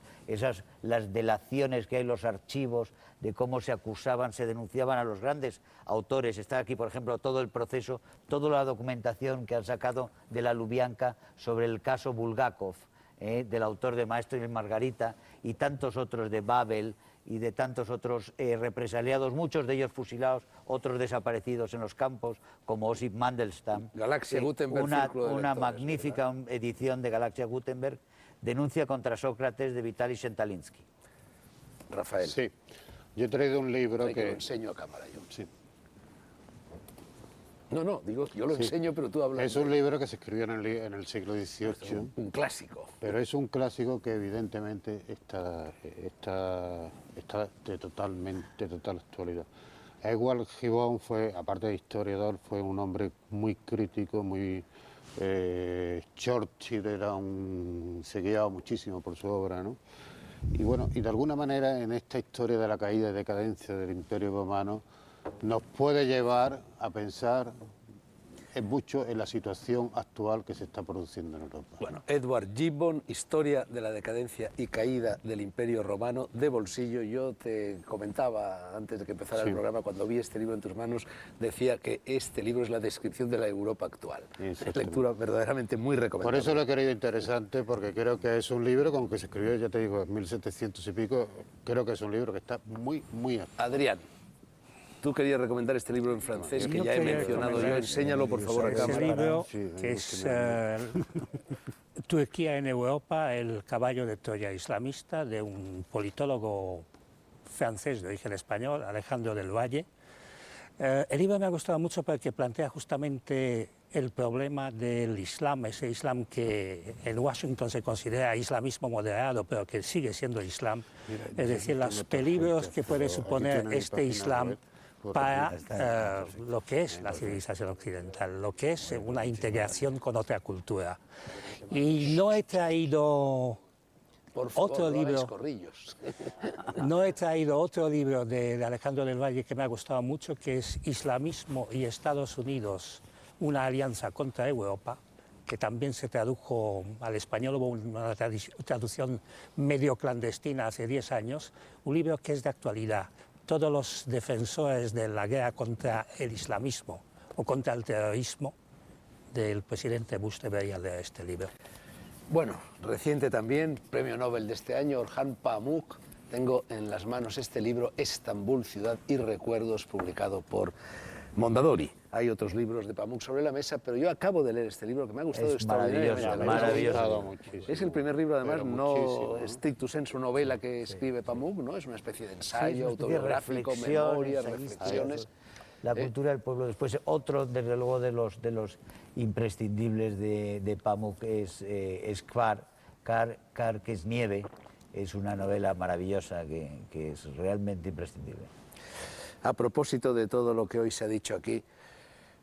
[SPEAKER 3] Las delaciones que hay en los archivos de cómo se acusaban, se denunciaban a los grandes autores. Está aquí, por ejemplo, todo el proceso, toda la documentación que han sacado de la Lubyanka sobre el caso Bulgakov, del autor de Maestro y Margarita, y tantos otros de Babel, y de tantos otros represaliados, muchos de ellos fusilados, otros desaparecidos en los campos, como Osip Mandelstam.
[SPEAKER 1] Galaxia Gutenberg, Círculo de
[SPEAKER 3] una
[SPEAKER 1] Lectores,
[SPEAKER 3] magnífica edición de Galaxia Gutenberg, Denuncia contra Sócrates, de Vitaly Shentalinsky.
[SPEAKER 1] Rafael.
[SPEAKER 2] Sí, yo he traído un libro
[SPEAKER 1] Trae que lo
[SPEAKER 2] que...
[SPEAKER 1] enseño a cámara yo.
[SPEAKER 2] Sí.
[SPEAKER 1] No, digo, yo lo
[SPEAKER 2] Sí.
[SPEAKER 1] enseño, pero tú hablas.
[SPEAKER 2] Es un libro que se escribió en el siglo XVIII,
[SPEAKER 1] Un clásico.
[SPEAKER 2] pero es un clásico que evidentemente está de total actualidad. Edward Gibbon fue, aparte de historiador, fue un hombre muy crítico, muy... Churchill se guiaba muchísimo por su obra, ¿no? Y bueno, y de alguna manera en esta historia de la caída y decadencia del Imperio Romano nos puede llevar a pensar mucho en la situación actual que se está produciendo en Europa.
[SPEAKER 1] Bueno, Edward Gibbon, Historia de la decadencia y caída del Imperio Romano, de bolsillo. Yo te comentaba antes de que empezara el programa, cuando vi este libro en tus manos, decía que este libro es la descripción de la Europa actual. Es lectura verdaderamente muy recomendable.
[SPEAKER 2] Por eso lo he querido interesante, porque creo que es un libro, con que se escribió, ya te digo, en 1700 y pico, creo que es un libro que está muy, muy actual.
[SPEAKER 1] Adrián, tú querías recomendar este libro en francés que ya he mencionado yo. Enséñalo, por favor, a cámara.
[SPEAKER 4] Ese libro, que es Turquía en Europa, el caballo de Troya islamista, de un politólogo francés de origen español, Alejandro del Valle. El libro me ha gustado mucho porque plantea justamente el problema del Islam, ese Islam que en Washington se considera islamismo moderado, pero que sigue siendo Islam. Es decir, los peligros que puede suponer este Islam para lo que es la civilización occidental, lo que es una integración con otra cultura. Y no he traído otro libro. No he traído otro libro de Alejandro del Valle que me ha gustado mucho, que es Islamismo y Estados Unidos, una alianza contra Europa, que también se tradujo al español, hubo una traducción medio clandestina hace 10 años, un libro que es de actualidad. Todos los defensores de la guerra contra el islamismo o contra el terrorismo del presidente Bush deberían leer este libro.
[SPEAKER 1] Bueno, reciente también, premio Nobel de este año, Orhan Pamuk. Tengo en las manos este libro, Estambul, Ciudad y Recuerdos, publicado por Mondadori. Hay otros libros de Pamuk sobre la mesa, pero yo acabo de leer este libro que me ha gustado extraordinariamente.
[SPEAKER 3] Maravilloso.
[SPEAKER 1] Es el primer libro, además, no stricto sensu novela que escribe Pamuk, ¿no? Es una especie de ensayo autobiográfico, memoria, reflexiones.
[SPEAKER 3] La cultura del pueblo. Después, otro, desde luego, de los imprescindibles de Pamuk es Kar, que es nieve. Es una novela maravillosa que es realmente imprescindible.
[SPEAKER 1] A propósito de todo lo que hoy se ha dicho aquí,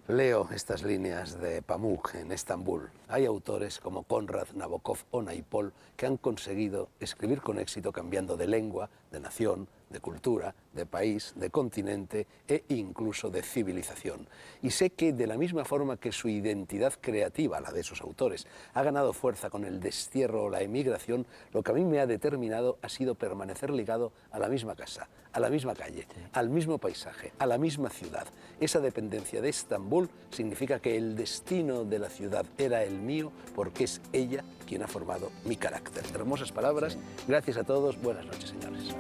[SPEAKER 1] leo estas líneas de Pamuk en Estambul. Hay autores como Konrad, Nabokov o Naipaul que han conseguido escribir con éxito cambiando de lengua, de nación, de cultura, de país, de continente e incluso de civilización. Y sé que de la misma forma que su identidad creativa, la de esos autores, ha ganado fuerza con el destierro o la emigración, lo que a mí me ha determinado ha sido permanecer ligado a la misma casa, a la misma calle, al mismo paisaje, a la misma ciudad. Esa dependencia de Estambul significa que el destino de la ciudad era el mío porque es ella quien ha formado mi carácter. Hermosas palabras. Gracias a todos. Buenas noches, señores.